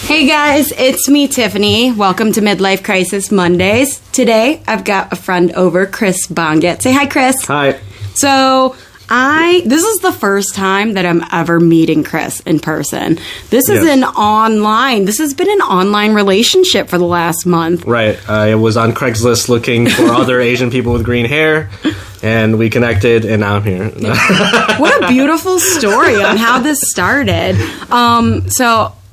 Hey guys, it's me, Tiffany. Welcome to Midlife Crisis Mondays. Today, I've got a friend over, Chris Bongett. Say hi, Chris. Hi. So, this is the first time that I'm ever meeting Chris in person. This is this has been an online relationship for the last month. Right. I was on Craigslist looking for other Asian people with green hair, and we connected, and now I'm here. What a beautiful story on how this started.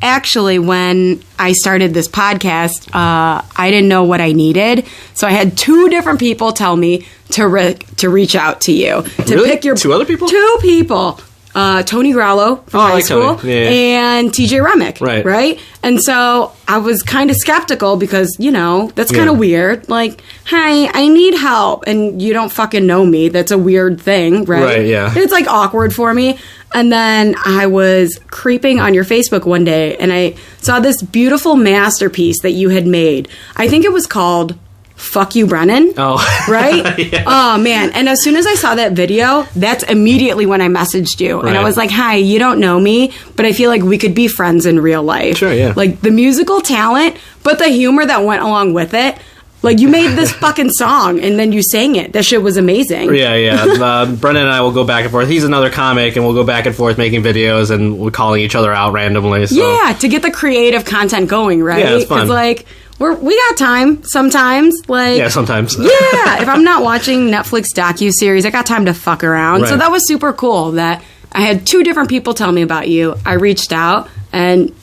Actually, when I started this podcast, I didn't know what I needed. So I had two different people tell me to reach out to you. Pick your two other people? Two people. Tony Grallo from high school and TJ Remick. Right? And so I was kind of skeptical because, that's kind of weird. Like, hi, I need help. And you don't fucking know me. That's a weird thing, right? Right, yeah. It's like awkward for me. And then I was creeping on your Facebook one day and I saw this beautiful masterpiece that you had made. I think it was called Fuck You, Brennan. Oh. Right? Yeah. Oh, man. And as soon as I saw that video, that's immediately when I messaged you. Right. And I was like, hi, you don't know me, but I feel like we could be friends in real life. Sure, yeah. Like the musical talent, but the humor that went along with it. Like, you made this fucking song, and then you sang it. That shit was amazing. Yeah. Brennan and I will go back and forth. He's another comic, and we'll go back and forth making videos, and we're calling each other out randomly. So. Yeah, to get the creative content going, right? Yeah, it's fun. Because, like, we got time sometimes. Like, yeah, sometimes. Yeah, if I'm not watching Netflix docuseries, I got time to fuck around. Right. So that was super cool that I had two different people tell me about you. I reached out, and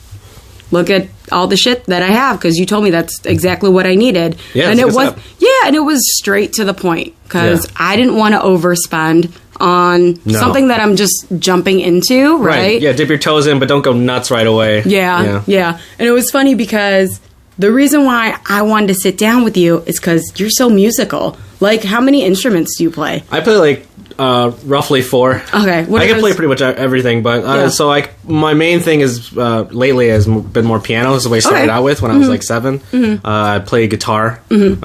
look at all the shit that I have because you told me that's exactly what I needed. Yeah, and it was straight to the point because I didn't want to overspend on something that I'm just jumping into, right? Yeah, dip your toes in, but don't go nuts right away. Yeah. And it was funny because the reason why I wanted to sit down with you is because you're so musical. Like, how many instruments do you play? I play like roughly 4. Okay. I can play pretty much everything, but my main thing is lately has been more piano. This is what I started out with when I was like 7. Mm-hmm. I play guitar, and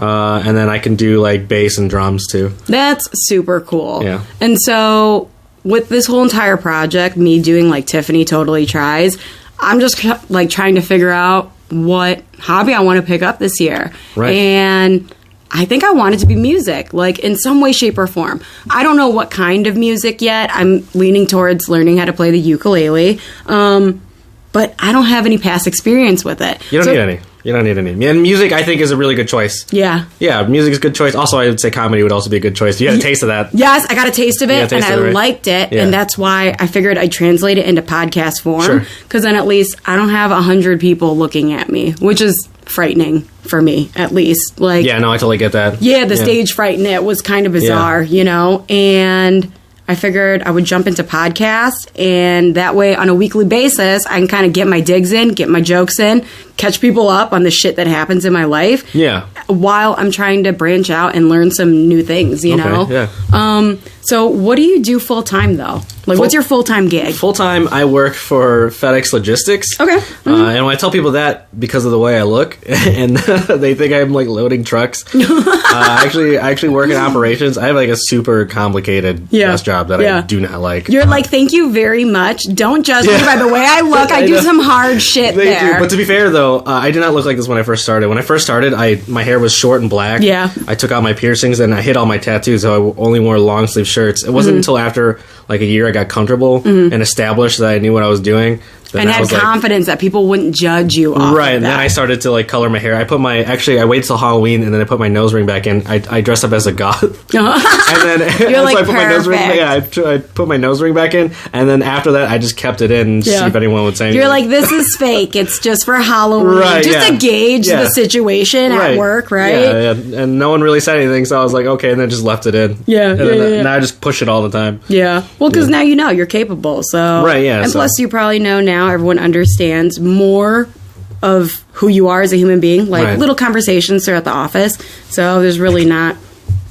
then I can do like bass and drums too. That's super cool. Yeah. And so with this whole entire project, me doing like Tiffany Totally Tries, I'm just like trying to figure out what hobby I want to pick up this year. Right. And I think I want it to be music, like in some way, shape, or form. I don't know what kind of music yet. I'm leaning towards learning how to play the ukulele, but I don't have any past experience with it. You don't need any. You don't need any. And music, I think, is a really good choice. Yeah. Yeah, music is a good choice. Also, I would say comedy would also be a good choice. You had a taste of that. Yes, I got a taste of it, and I liked it, and that's why I figured I'd translate it into podcast form, because then at least I don't have 100 people looking at me, which is frightening for me, at least. Like, yeah, no, I totally get that. Yeah, the stage fright in it was kind of bizarre, and I figured I would jump into podcast, and that way on a weekly basis, I can kind of get my digs in, get my jokes in, catch people up on the shit that happens in my life. Yeah. While I'm trying to branch out and learn some new things, you know? Yeah. So what do you do full time though? Like, what's your full-time gig? Full-time, I work for FedEx Logistics. Okay. Mm-hmm. And when I tell people that, because of the way I look, and they think I'm, like, loading trucks. I actually work in operations. I have, like, a super complicated desk job that I do not like. You're like, thank you very much. Don't judge me by the way I look. I do some hard shit there. You. But to be fair, though, I did not look like this when I first started. When I first started, my hair was short and black. Yeah. I took out my piercings, and I hid all my tattoos, so I only wore long-sleeve shirts. It wasn't until after, like, a year I got comfortable and established that I knew what I was doing. And had confidence that people wouldn't judge you off right, of and that. then I started to, like, color my hair. I waited till Halloween, and then I put my nose ring back in. I dressed up as a goth. And then You're like, I put my nose ring. I put my nose ring back in, and then after that, I just kept it in and see if anyone would say anything. You're like, this is fake. It's just for Halloween. Right, just to gauge the situation at work, right? Yeah, and no one really said anything, so I was like, okay, and then just left it in. Now I just push it all the time. Yeah. Well, because now you know you're capable, so... Right, yeah. And plus, you probably know now everyone understands more of who you are as a human being, like little conversations throughout the office. So there's really not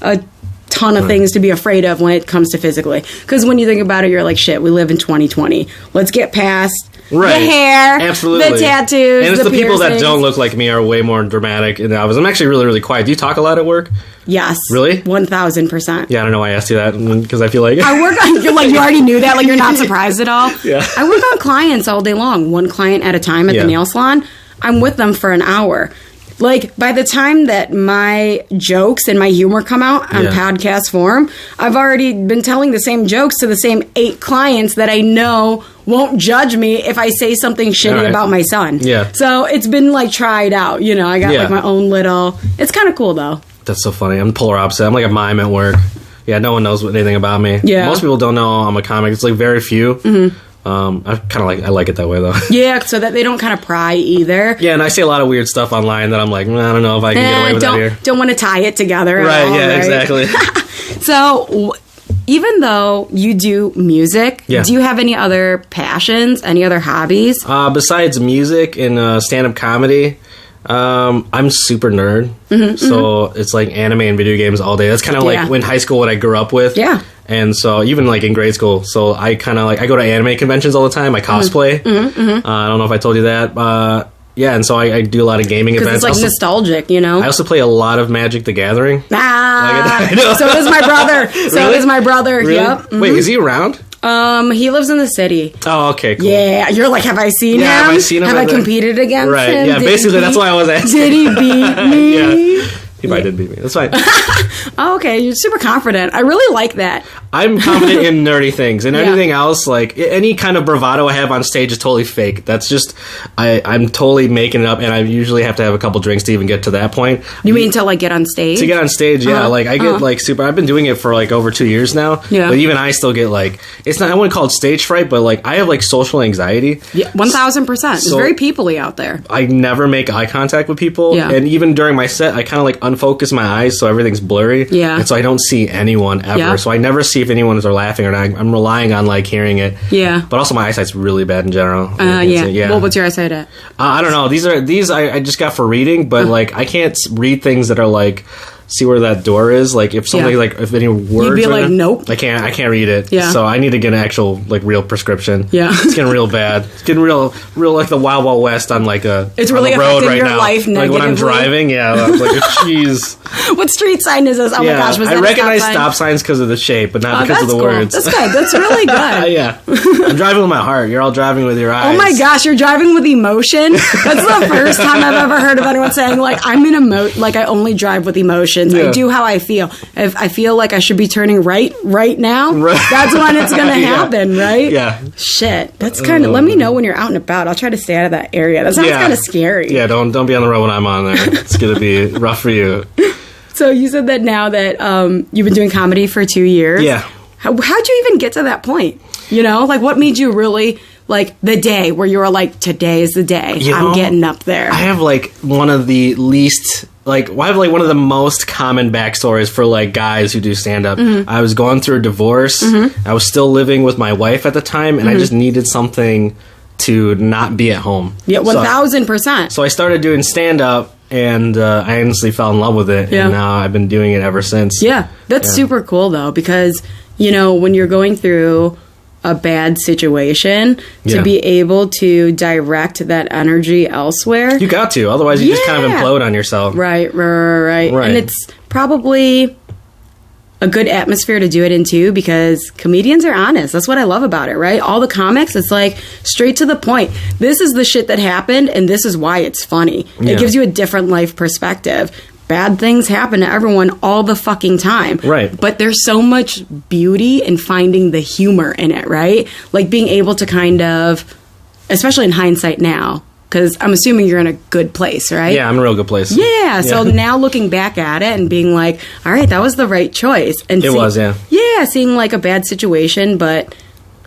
a ton of things to be afraid of when it comes to physically. Because when you think about it, you're like, shit, we live in 2020. Let's get past the hair, the tattoos, and it's the people that piercings. don't look like me are way more dramatic. And I'm actually really, really quiet. Do you talk a lot at work? Yes. Really? 1,000%. Yeah, I don't know why I asked you that, because I feel like... I work on... You're like, you already knew that? Like, you're not surprised at all? Yeah. I work on clients all day long, one client at a time at the nail salon. I'm with them for an hour. Like, by the time that my jokes and my humor come out on podcast form, I've already been telling the same jokes to the same 8 clients that I know won't judge me if I say something shitty about my son. Yeah. So it's been, like, tried out. You know, I got, like, my own little... It's kind of cool, though. That's so funny. I'm the polar opposite. I'm like a mime at work. Yeah, no one knows anything about me. Yeah. Most people don't know I'm a comic. It's, like, very few. Mm-hmm. I like it that way, though. Yeah, so that they don't kind of pry either. Yeah, and I say a lot of weird stuff online that I'm like, I don't know if I can get away with that here. Don't want to tie it together. Right, yeah, exactly. So, even though you do music, do you have any other passions, any other hobbies? Besides music and stand-up comedy, I'm super nerd. So, it's like anime and video games all day. That's kind of like in high school what I grew up with. Yeah. And so, even like in grade school, so I kind of like, I go to anime conventions all the time. I cosplay. I don't know if I told you that. Yeah, and so I do a lot of gaming events. It's like nostalgic, you know? I also play a lot of Magic the Gathering. So does my brother. So does my brother. Really? Yep. Wait, is he around? He lives in the city. Oh, okay, cool. Yeah, you're like, have I seen him? Have I seen him? Have I competed against him? Right, yeah, basically that's why I was asking. Did he beat me? Yeah. He probably did beat me. That's fine. Oh, okay. You're super confident. I really like that. I'm confident in nerdy things. And anything else, like, any kind of bravado I have on stage is totally fake. That's just, I'm totally making it up, and I usually have to have a couple drinks to even get to that point. You mean to, like, get on stage? To get on stage, yeah. Like, I get, like, super... I've been doing it for, like, over 2 years now. Yeah. But even I still get, like... It's not... I wouldn't call it stage fright, but, like, I have, like, social anxiety. Yeah, 1,000%. It's very people-y out there. I never make eye contact with people. Yeah. And even during my set, I kind of, like, unfocus my eyes so everything's blurry. Yeah. And so I don't see anyone ever. Yeah. So I never see if anyone's are laughing or not. I'm relying on, like, hearing it. Yeah. But also my eyesight's really bad in general. Yeah. Well, what's your eyesight at? I don't know. These I just got for reading, but, like, I can't read things that are, like... See where that door is, like if something like if any words, you'd be like, nope, I can't read it. Yeah, so I need to get an actual like real prescription. Yeah, it's getting real bad. It's getting real like the Wild Wild West on like a it's really on the road right your now. Life like when I'm driving, I'm like jeez. What street sign is this? Oh my gosh, was that I recognize stop signs because of the shape, but not because of the words. That's good. That's really good. Yeah, I'm driving with my heart. You're all driving with your eyes. Oh my gosh, you're driving with emotion. That's the first time I've ever heard of anyone saying like I'm in like I only drive with emotions. I do how I feel. If I feel like I should be turning right now, that's when it's going to happen, right? Yeah. Shit. That's kind of... let me know when you're out and about. I'll try to stay out of that area. That sounds kind of scary. Yeah, don't be on the road when I'm on there. It's going to be rough for you. So you said that now that you've been doing comedy for 2 years. Yeah. How'd you even get to that point? You know? Like, what made you really... like the day where you were like, today is the day. I'm getting up there. I have like one of the least... like, I have, like, one of the most common backstories for, like, guys who do stand-up. Mm-hmm. I was going through a divorce. Mm-hmm. I was still living with my wife at the time, and I just needed something to not be at home. Yeah, 1,000%. So I started doing stand-up, and I honestly fell in love with it, and now I've been doing it ever since. Yeah, that's super cool, though, because, you know, when you're going through... a bad situation to be able to direct that energy elsewhere. You got to, otherwise you just kind of implode on yourself. Right. And it's probably a good atmosphere to do it in too, because comedians are honest. That's what I love about it, right? All the comics, it's like straight to the point. This is the shit that happened and this is why it's funny. It gives you a different life perspective. Bad things happen to everyone all the fucking time. Right. But there's so much beauty in finding the humor in it, right? Like being able to kind of, especially in hindsight now, because I'm assuming you're in a good place, right? Yeah, I'm in a real good place. Yeah, so now looking back at it and being like, all right, that was the right choice. And Yeah, seeing like a bad situation, but...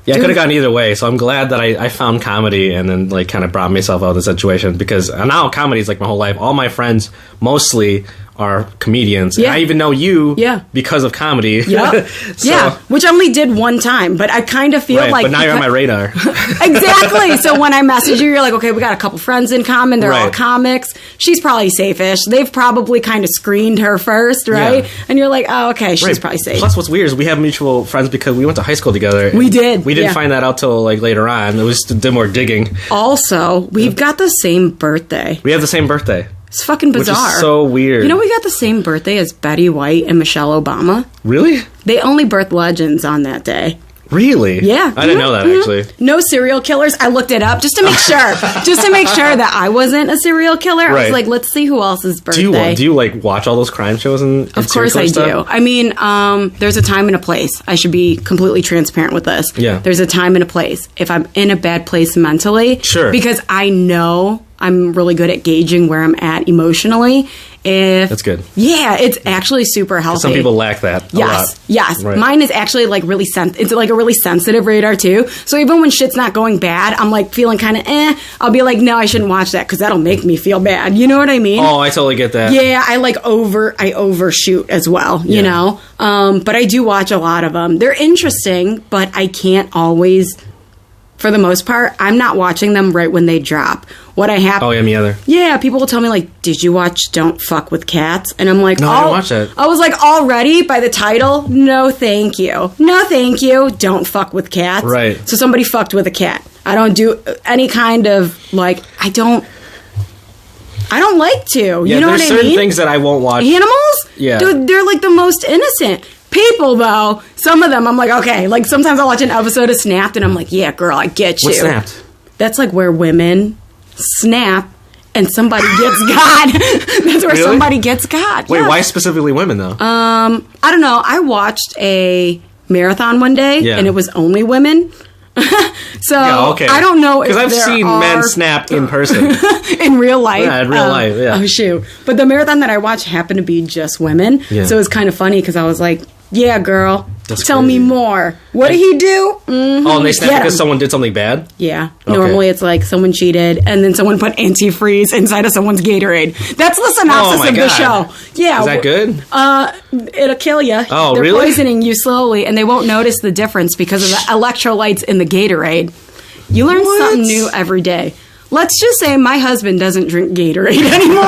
Yeah, I could have gone either way, so I'm glad that I found comedy and then, like, kind of brought myself out of the situation, because now comedy is, like, my whole life. All my friends, mostly, are comedians. Yeah. And I even know you because of comedy. Yep. Which I only did one time, but I kind of feel like... but now you're on my radar. Exactly. So when I message you, you're like, okay, we got a couple friends in common. They're all comics. She's probably safe-ish. They've probably kind of screened her first, right? Yeah. And you're like, oh, okay, she's probably safe. Plus, what's weird is we have mutual friends because we went to high school together. We did. We didn't find that out till, like, later on. It was did more digging. Also, we've got the same birthday. We have the same birthday. It's fucking bizarre. Which is so weird. You know, we got the same birthday as Betty White and Michelle Obama. Really? They only birth legends on that day. Really? Yeah. I didn't know that, actually. No serial killers. I looked it up just to make sure. That I wasn't a serial killer. I was like, let's see who else's birthday. Do you like watch all those crime shows and Of course I do. I mean, there's a time and a place. I should be completely transparent with this. Yeah. There's a time and a place. If I'm in a bad place mentally. Sure. Because I know I'm really good at gauging where I'm at emotionally. That's good. Yeah, it's actually super healthy. Some people lack that. Yes. Right. Mine is actually like really it's like a really sensitive radar too. So even when shit's not going bad, I'm like feeling kind of I'll be like, no, I shouldn't watch that because that'll make me feel bad. You know what I mean? Oh, I totally get that. Yeah, I overshoot as well. You know, but I do watch a lot of them. They're interesting, but I can't always. For the most part, I'm not watching them right when they drop. What I have... Oh, yeah, me either. Yeah, people will tell me, like, did you watch Don't Fuck with Cats? And I'm like, no, I didn't watch that. I was like, already, by the title, no thank you. No thank you, don't fuck with cats. Right. So somebody fucked with a cat. I don't do any kind of, like, I don't like to. Yeah, you know what I mean? there's certain things that I won't watch. Animals? Yeah. Dude, they're, like, the most innocent. People, though, some of them, I'm like, okay. Like, sometimes I'll watch an episode of Snapped, and I'm like, yeah, girl, I get you. What's Snapped? That's, like, where women snap, and somebody gets God. That's where somebody gets God. Wait, why specifically women, though? I don't know. I watched a marathon one day, and it was only women. So, I don't know if because I've seen men snap in person. In real life. Yeah, in real life, yeah. Oh, shoot. But the marathon that I watched happened to be just women. Yeah. So it was kind of funny because I was like, yeah, girl, tell me more. What did he do? Mm-hmm. Oh, and they snap because someone did something bad? Yeah. Okay. Normally it's like someone cheated and then someone put antifreeze inside of someone's Gatorade. That's the synopsis of the show. Yeah. Is that good? It'll kill you. Oh, They're really? poisoning you slowly and they won't notice the difference because of the electrolytes in the Gatorade. You learn something new every day. Let's just say my husband doesn't drink Gatorade anymore.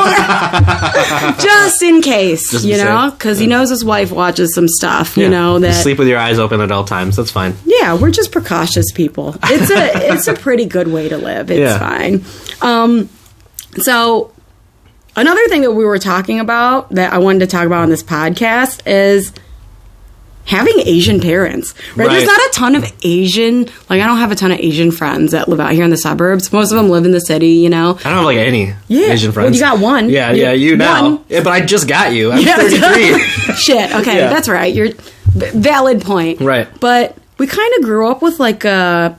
Just in case, you know? Because he knows his wife watches some stuff, you know. That sleep with your eyes open at all times. That's fine. Yeah, we're just precautious people. It's a pretty good way to live. It's fine. So, another thing that we were talking about that I wanted to talk about on this podcast is having Asian parents, right? There's not a ton of Asian, like I don't have a ton of Asian friends that live out here in the suburbs. Most of them live in the city, you know. I don't have like any Asian friends. Well, you got one. Yeah, you now. Yeah, but I just got you. I'm 33. Shit, okay, that's right. You're valid point. Right. But we kind of grew up with like a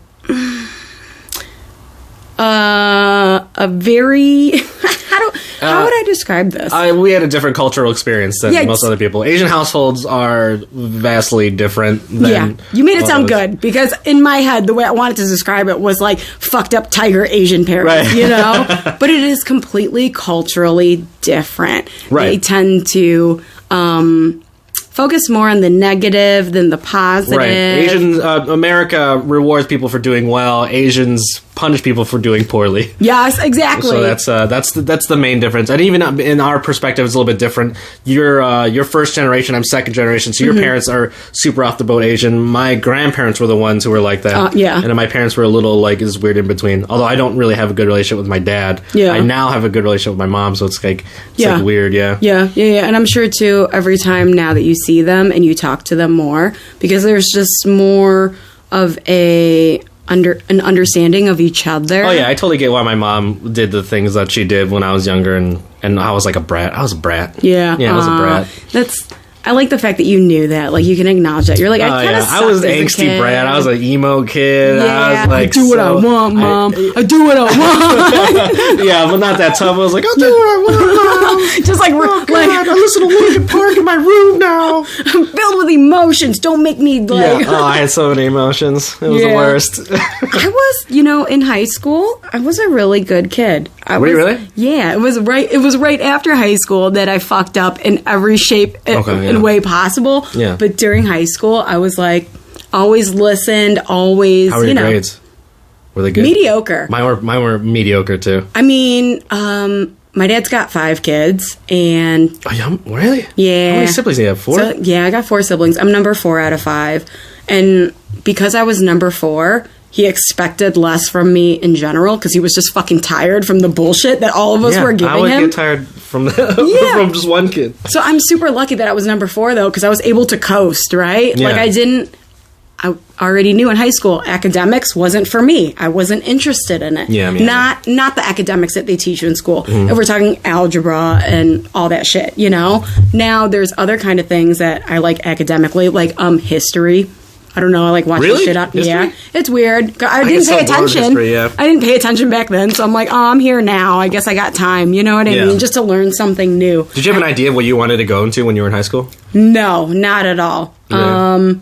very... How would I describe this? We had a different cultural experience than most other people. Asian households are vastly different than... You made it sound good, because in my head, the way I wanted to describe it was like fucked up tiger Asian parents, you know? But it is completely culturally different. Right. They tend to... focus more on the negative than the positive. Right. America rewards people for doing well. Asians punish people for doing poorly. Yes, exactly. So that's the main difference. And even in our perspective, it's a little bit different. You're first generation. I'm second generation. So your parents are super off the boat Asian. My grandparents were the ones who were like that. And then my parents were a little like is weird in between. Although I don't really have a good relationship with my dad. I now have a good relationship with my mom. So it's like weird. Yeah. And I'm sure too. Every time now that you see them and you talk to them more, because there's just more of an understanding of each other. Oh yeah, I totally get why my mom did the things that she did when I was younger, and I was like a brat. I was a brat. Yeah, I was a brat. I like the fact that you knew that. Like, you can acknowledge that. You're like, I was an angsty brat. I was an emo kid. Yeah, I was like, I do what I want, Mom. I do what I want. Yeah, but not that tough. I was like, I'll do what I want, Mom. Just like, oh, God, I listen to Linkin Park in my room now. I'm filled with emotions. Don't make me like... Yeah, I had so many emotions. It was the worst. I was, in high school, I was a really good kid. Were you really? Yeah, it was right after high school that I fucked up in every shape and way possible. Yeah. But during high school, I was like, always listened, always, How were your grades? Were they good? Mediocre. Mine were mediocre, too. I mean, my dad's got 5 kids, and... Oh, yeah, really? Yeah. How many siblings do you have? 4? So, yeah, I got 4 siblings. I'm number 4 out of 5. And because I was number 4... he expected less from me in general because he was just fucking tired from the bullshit that all of us were giving him. I would get tired from from just one kid. So I'm super lucky that I was number 4 though, because I was able to coast, right? Yeah. Like I already knew in high school academics wasn't for me. I wasn't interested in it. Yeah, not the academics that they teach you in school. If we're talking algebra and all that shit, Now there's other kind of things that I like academically, like history. I don't know. I like watching shit up. History? Yeah, it's weird. I didn't pay attention. History, yeah. I didn't pay attention back then, so I'm like, oh, I'm here now. I guess I got time. You know what I mean? Just to learn something new. Did you have an idea of what you wanted to go into when you were in high school? No, not at all. Yeah.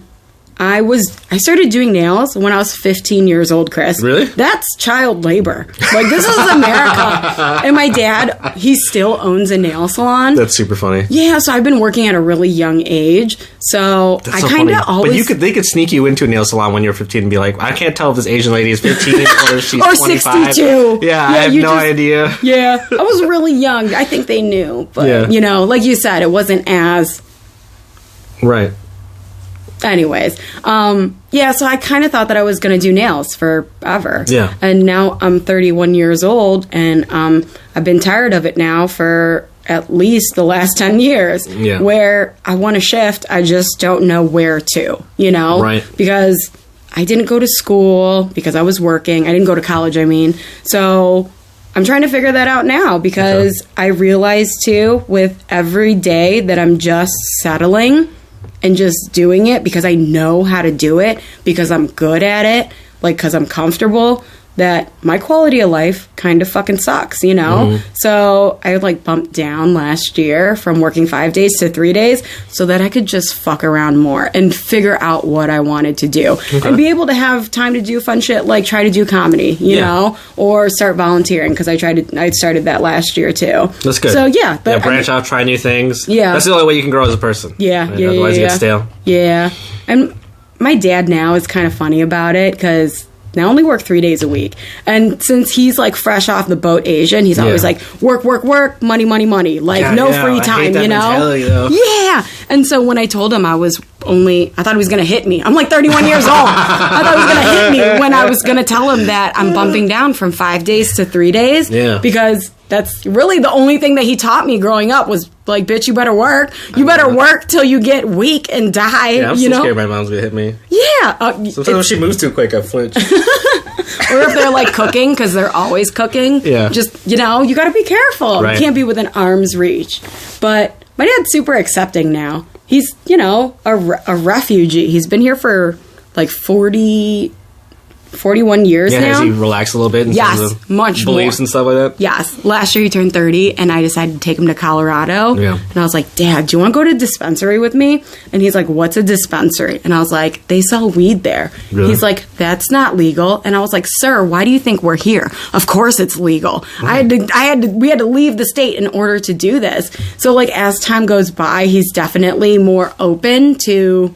I started doing nails when I was 15 years old, Chris. Really? That's child labor. Like, this is America. And my dad, he still owns a nail salon. That's super funny. Yeah, so I've been working at a really young age. So I kind of always... But they could sneak you into a nail salon when you're 15 and be like, I can't tell if this Asian lady is 15 or if she's or 25. 62. Yeah, I have no idea. Yeah, I was really young. I think they knew. But, like you said, it wasn't as... Right. Anyways, so I kind of thought that I was going to do nails forever. Yeah. And now I'm 31 years old, and I've been tired of it now for at least the last 10 years. Yeah. Where I want to shift, I just don't know where to, Right. Because I didn't go to school, because I was working. I didn't go to college, I mean. So I'm trying to figure that out now, because I realize, too, with every day that I'm just settling and just doing it because I know how to do it, because I'm good at it, like, because I'm comfortable, that my quality of life kind of fucking sucks, So I bumped down last year from working 5 days to 3 days so that I could just fuck around more and figure out what I wanted to do and be able to have time to do fun shit, like try to do comedy, you know, or start volunteering, because I started that last year too. That's good. So yeah, branch out, try new things. Yeah, that's the only way you can grow as a person. Yeah, right? Otherwise you get stale. Yeah, and my dad now is kind of funny about it, because I only work 3 days a week. And since he's fresh off the boat Asian, he's always work, work, work, money, money, money. No free time, I hate that mentality, though. Yeah. And so when I told him I thought he was going to hit me. I'm 31 years old. I thought he was going to hit me when I was going to tell him that I'm bumping down from 5 days to 3 days. Yeah. Because that's really the only thing that he taught me growing up was, bitch, you better work. You better work till you get weak and die. Yeah, I'm still scared my mom's going to hit me. Yeah. Sometimes when she moves too quick, I flinch. Or if they're cooking, because they're always cooking. Yeah. Just, you got to be careful. Right. You can't be within arm's reach. But my dad's super accepting now. He's, a refugee. He's been here for 41 years now. Has he relaxed a little bit in terms of much beliefs more. And stuff like that? Yes. Last year he turned 30, and I decided to take him to Colorado. Yeah. And I was like, Dad, do you want to go to a dispensary with me? And he's like, what's a dispensary? And I was like, they sell weed there. Really? He's like, that's not legal. And I was like, sir, why do you think we're here? Of course it's legal. Right. We had to leave the state in order to do this. So as time goes by, he's definitely more open to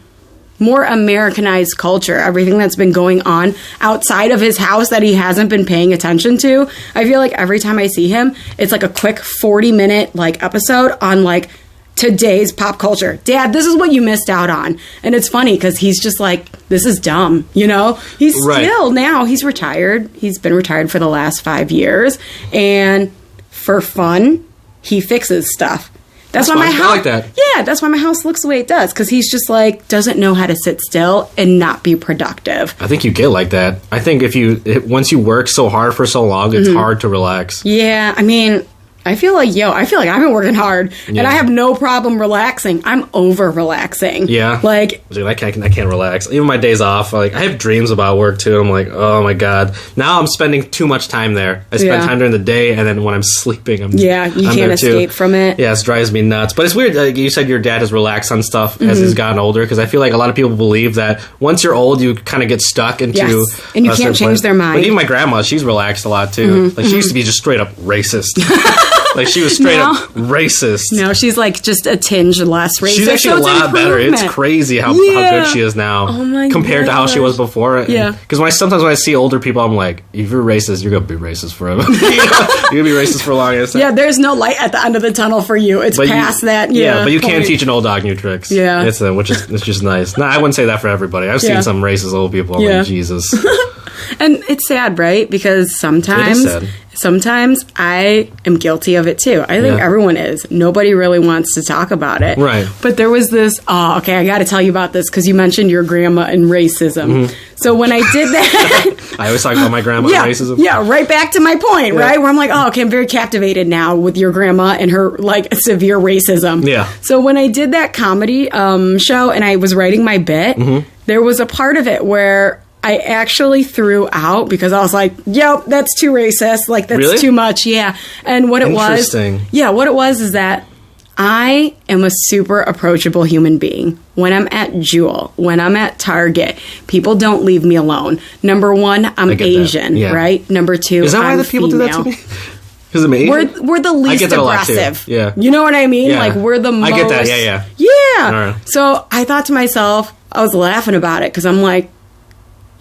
more Americanized culture, everything that's been going on outside of his house that he hasn't been paying attention to. I feel like every time I see him, it's a quick 40-minute episode on today's pop culture. Dad, this is what you missed out on. And it's funny because he's just this is dumb, He's still now, he's retired. He's been retired for the last 5 years. And for fun, he fixes stuff. That's why my house. I like that. Yeah, that's why my house looks the way it does, because he's just doesn't know how to sit still and not be productive. I think you get like that. I think once you work so hard for so long, it's hard to relax. Yeah, I mean, I feel like I've been working hard, and I have no problem relaxing. I'm over relaxing. Yeah, dude, I can't relax. Even my days off, I have dreams about work too. I'm like, oh my god, now I'm spending too much time there. I spend time during the day, and then when I'm sleeping, I'm can't escape from it. Yeah, it drives me nuts. But it's weird. You said your dad has relaxed on stuff as he's gotten older, because I feel like a lot of people believe that once you're old, you kind of get stuck into and you can't change their mind. But even my grandma, she's relaxed a lot too. She used to be just straight up racist. She was straight up racist. No, she's just a tinge less racist. She's actually a lot better. It's crazy how good she is now compared to how she was before. Yeah. Because sometimes when I see older people, I'm like, if you're racist, you're going to be racist forever. You're going to be racist for a long time. Yeah, there's no light at the end of the tunnel for you. It's past that. Yeah, but you can teach an old dog new tricks. Yeah. It's just nice. No, I wouldn't say that for everybody. I've seen some racist old people. I'm like, Jesus. And it's sad, right? Because sometimes I am guilty of it too. I think everyone is. Nobody really wants to talk about it. Right. But there was this, I got to tell you about this because you mentioned your grandma and racism. So when I did that... I always talk about my grandma and racism. Yeah, right back to my point, right? Where I'm like, I'm very captivated now with your grandma and her, like, severe racism. Yeah. So when I did that comedy show and I was writing my bit, there was a part of it where... I actually threw out because I was like, yep, that's too racist. Like, that's too much. Yeah. And what it was. What it was is that I am a super approachable human being. When I'm at Jewel, when I'm at Target, people don't leave me alone. Number one, I'm Asian, right? Number two, is that why the people do that to me? Because I'm Asian? We're the least aggressive. Yeah. You know what I mean? Yeah. Like, we're the most. I get that. Yeah. Yeah. So I thought to myself, I was laughing about it because I'm like,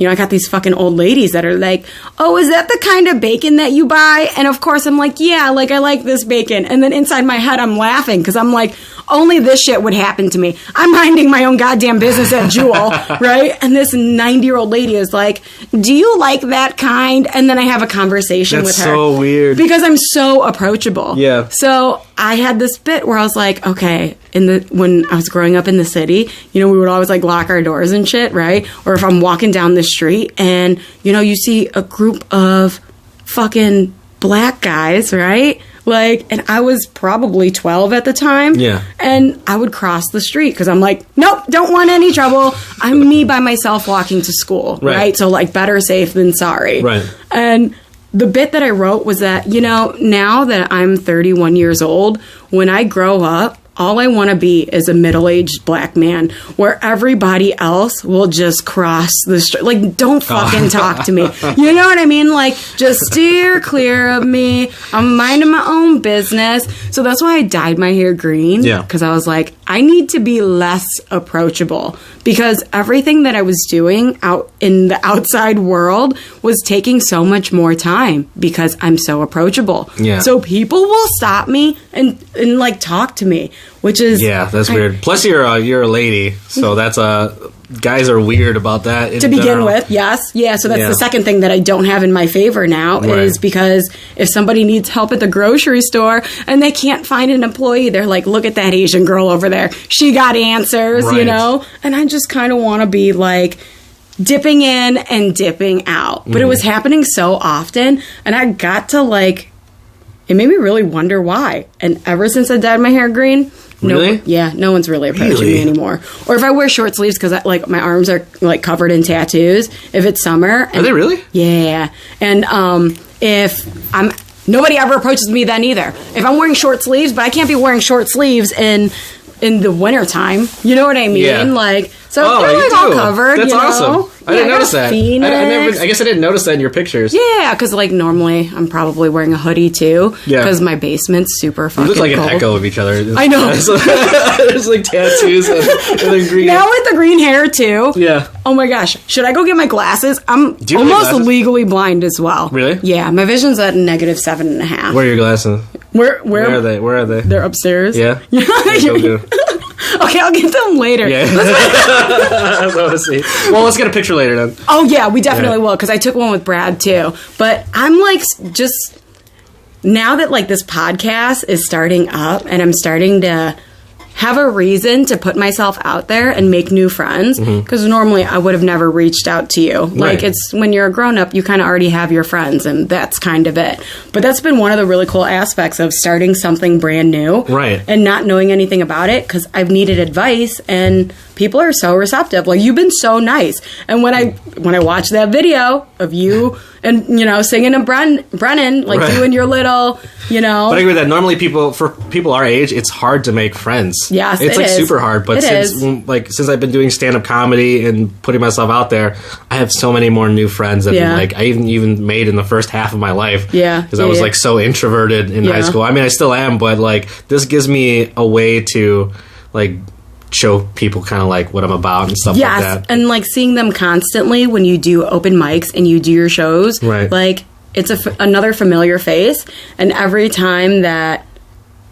I got these fucking old ladies that are like, oh, is that the kind of bacon that you buy? And of course I'm like, yeah, like I like this bacon. And then inside my head I'm laughing because I'm like, only this shit would happen to me. I'm minding my own goddamn business at Jewel, right? And this 90-year-old lady is like, do you like that kind? And then I have a conversation with her. That's so weird. Because I'm so approachable. Yeah. So I had this bit where I was like, okay, when I was growing up in the city, we would always like lock our doors and shit, right? Or if I'm walking down the street and, you see a group of fucking black guys, right? Like, and I was probably 12 at the time. Yeah. And I would cross the street because I'm like, nope, don't want any trouble. I'm me by myself walking to school, right? So, like, better safe than sorry. Right. And the bit that I wrote was that, now that I'm 31 years old, when I grow up, all I want to be is a middle-aged black man where everybody else will just cross the street. Like, don't fucking talk to me. You know what I mean? Like, just steer clear of me. I'm minding my own business. So that's why I dyed my hair green. Yeah. Because I was like, I need to be less approachable. Because everything that I was doing out in the outside world was taking so much more time because I'm so approachable. Yeah. So people will stop me and like talk to me, which is that's weird. Plus, you're a lady, so that's guys are weird about that to begin with. Yes, yeah. So that's the second thing that I don't have in my favor now is because if somebody needs help at the grocery store and they can't find an employee, they're like, "Look at that Asian girl over there. She got answers," And I just kind of want to be like dipping in and dipping out, but it was happening so often, and I got to like. It made me really wonder why. And ever since I dyed my hair green, no one's really approaching me anymore. Or if I wear short sleeves because like my arms are like covered in tattoos. If it's summer, are they really? Yeah. And if I'm nobody ever approaches me then either. If I'm wearing short sleeves, but I can't be wearing short sleeves in the wintertime. You know what I mean? Yeah. Like so they're like all covered. That's awesome. I didn't notice that. I guess I didn't notice that in your pictures. Yeah, because like normally I'm probably wearing a hoodie too. Yeah, because my basement's super fucking cold. We look like an echo of each other. I know. There's like tattoos and the green. Now with the green hair too. Yeah. Oh my gosh, should I go get my glasses? I'm almost legally blind as well. Really? Yeah, my vision's at -7.5. Where are your glasses? Where are they? Where are they? They're upstairs. Yeah. Go do. Okay, I'll get them later. Yeah. I want to see. Well, let's get a picture later then. Oh, yeah, we definitely will, because I took one with Brad, too. But I'm, like, just... Now that, like, this podcast is starting up, and I'm starting to have a reason to put myself out there and make new friends, because normally I would have never reached out to you. Like, it's when you're a grown-up, you kind of already have your friends, and that's kind of it. But that's been one of the really cool aspects of starting something brand new. Right. And not knowing anything about it, because I've needed advice, and people are so receptive. Like, you've been so nice. And when I watched that video of you and, singing to Brennan, like doing your little, But I agree with that. Normally for people our age, it's hard to make friends. Yes, it's like super hard. But since I've been doing stand-up comedy and putting myself out there, I have so many more new friends than like I even made in the first half of my life. Yeah. Because I was like so introverted in high school. I mean, I still am, but like this gives me a way to like show people kind of like what I'm about and stuff like that. And like seeing them constantly when you do open mics and you do your shows, like it's another familiar face. And every time that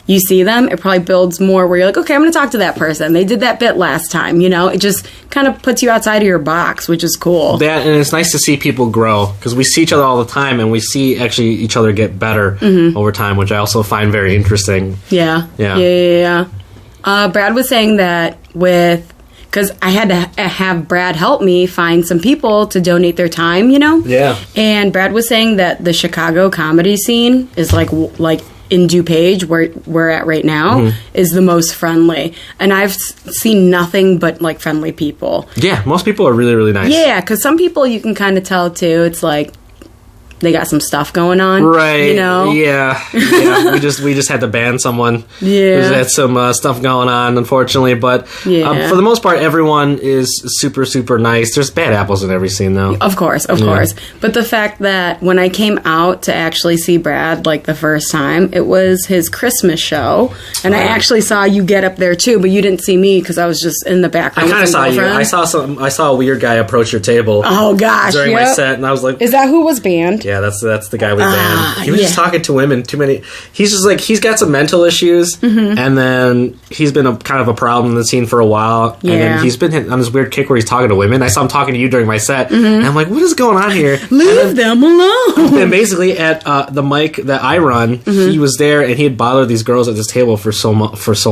you see them, it probably builds more where you're like, okay, I'm going to talk to that person. They did that bit last time, you know? It just kind of puts you outside of your box, which is cool. That, and it's nice to see people grow, because we see each other all the time, and we see actually each other get better over time, which I also find very interesting. Yeah. Brad was saying that because I had to have Brad help me find some people to donate their time, you know? Yeah. And Brad was saying that the Chicago comedy scene is like in DuPage, where we're at right now, is the most friendly. And I've seen nothing but, like, friendly people. Yeah, most people are really, really nice. Yeah, because some people you can kind of tell, too. It's like, they got some stuff going on. Right. You know? Yeah. we just had to ban someone. Yeah. Who's had some stuff going on, unfortunately. But for the most part, everyone is super, super nice. There's bad apples in every scene, though. Of course. But the fact that when I came out to actually see Brad, like, the first time, it was his Christmas show. And I actually saw you get up there, too, but you didn't see me because I was just in the background. I kind of saw you. I saw a weird guy approach your table. Oh, gosh. During my set, and I was like... Is that who was banned? Yeah, that's the guy we banned. He was just talking to women too many. He's just like, he's got some mental issues, and then he's been kind of a problem in the scene for a while, and then he's been on this weird kick where he's talking to women. I saw him talking to you during my set, and I'm like, what is going on here? Leave them alone. And basically at the mic that I run, he was there, and he had bothered these girls at this table for so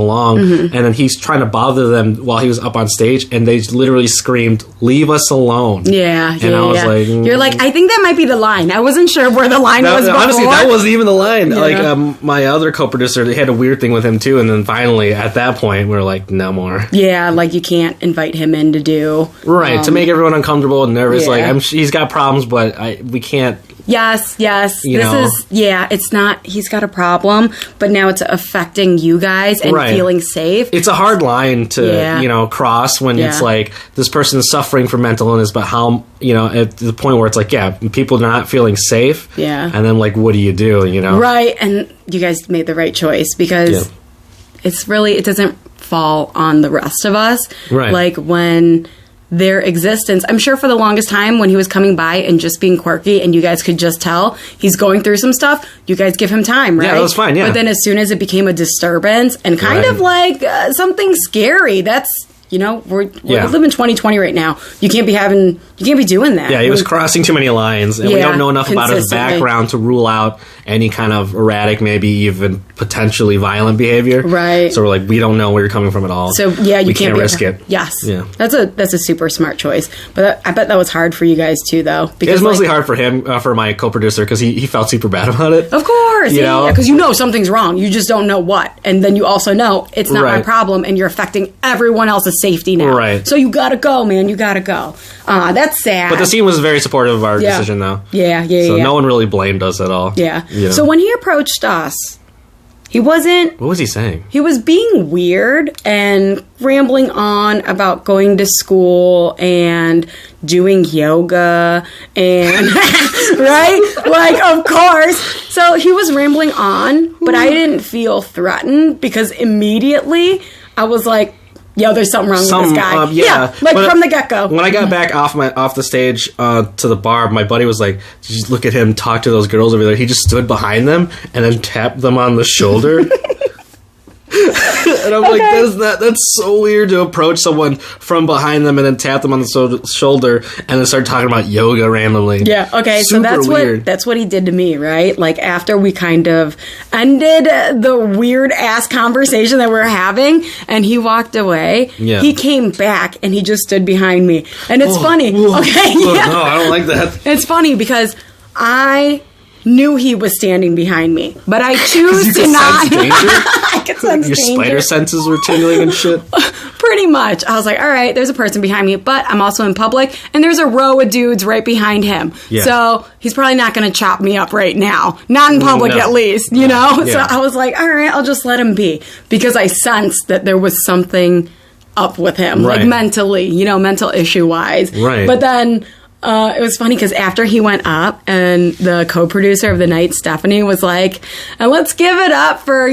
long, and then he's trying to bother them while he was up on stage, and they literally screamed, "Leave us alone!" Yeah, and I was like, you're like, I think that might be the line. I wasn't sure where the line was before. Honestly, that wasn't even the line. Yeah. Like, my other co-producer, they had a weird thing with him, too, and then finally, at that point, we were like, no more. Yeah, like, you can't invite him in to do... Right, to make everyone uncomfortable and nervous. Like, he's got problems, but we can't... Yes. It's not, he's got a problem, but now it's affecting you guys and feeling safe. It's a hard line to, cross when it's like, this person is suffering from mental illness, but how, at the point where it's like, people are not feeling safe. Yeah. And then, like, what do you do, Right, and you guys made the right choice, because it's really, it doesn't fall on the rest of us. Right. Like, when... their existence, I'm sure for the longest time when he was coming by and just being quirky and you guys could just tell he's going through some stuff, you guys give him time, right? Yeah, that was fine, yeah. But then as soon as it became a disturbance and kind of like something scary, that's, we live in 2020 right now. You can't be doing that. Yeah, he was crossing too many lines, and we don't know enough about his background to rule out any kind of erratic, maybe even potentially violent behavior. Right. So we're like, we don't know where you're coming from at all. So you can't risk it. Yes. Yeah. That's a super smart choice. But I bet that was hard for you guys too, though. Because it was mostly hard for him, for my co-producer, because he felt super bad about it. Of course. Because something's wrong. You just don't know what. And then you also know it's not my problem, and you're affecting everyone else's safety now. Right. So you gotta go, man. You gotta go. That's sad. But the scene was very supportive of our decision, though. Yeah. So no one really blamed us at all. Yeah. So when he approached us, he wasn't... What was he saying? He was being weird and rambling on about going to school and doing yoga and... right? Like, of course. So he was rambling on, but I didn't feel threatened because immediately I was like, yo, there's something wrong with this guy. From the get-go. When I got back off the stage to the bar, my buddy was like, just look at him talk to those girls over there. He just stood behind them and then tapped them on the shoulder. And I'm like, that's so weird to approach someone from behind them and then tap them on the shoulder and then start talking about yoga randomly. Yeah, okay, Super so that's what he did to me, right? Like, after we kind of ended the weird-ass conversation that we were having, and he walked away, he came back, and he just stood behind me. And it's funny. No, I don't like that. It's funny because I knew he was standing behind me, but I choose to not. I could sense your danger. spider senses were tingling and shit. Pretty much. I was like, all right, there's a person behind me, but I'm also in public, and there's a row of dudes right behind him. Yeah. So he's probably not going to chop me up right now. Not in public, at least, you know? Yeah. So I was like, all right, I'll just let him be. Because I sensed that there was something up with him, like mentally, mental issue-wise. Right. But then... it was funny because after he went up and the co-producer of the night, Stephanie, was like, and let's give it up for,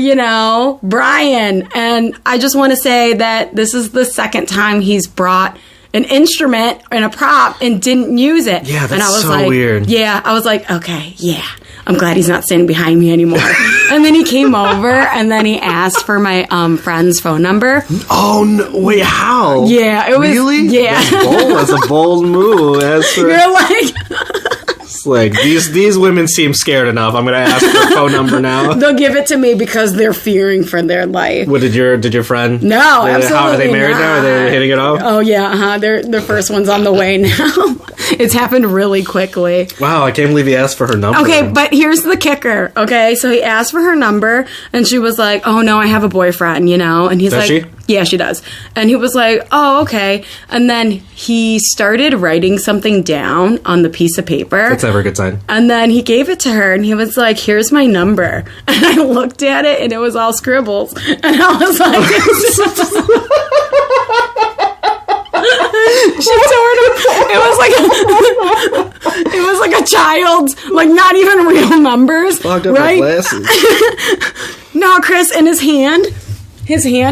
Brian. And I just want to say that this is the second time he's brought an instrument and a prop and didn't use it. Yeah, that's and I was so like, weird. Yeah, I was like, okay, yeah. I'm glad he's not standing behind me anymore. And then he came over, and then he asked for my friend's phone number. Oh, no, wait, how? Yeah, it was... Really? Yeah. That's a bold move. You're like... It's like, these women seem scared enough. I'm going to ask for a phone number now. They'll give it to me because they're fearing for their life. What, did your friend? No, absolutely How, are they married not. now? Are they hitting it off? Oh, yeah, They're the first one's on the way now. It's happened really quickly. Wow, I can't believe he asked for her number. Okay, but here's the kicker, okay? So he asked for her number, and she was like, oh, no, I have a boyfriend, And he's Does like... she? Yeah, she does. And he was like, oh, okay. And then he started writing something down on the piece of paper. That's never a good sign. And then he gave it to her, and he was like, here's my number. And I looked at it, and it was all scribbles. And I was like... She tore it was like a child's, like not even real numbers. Fogged up my glasses. No, Chris, in his hand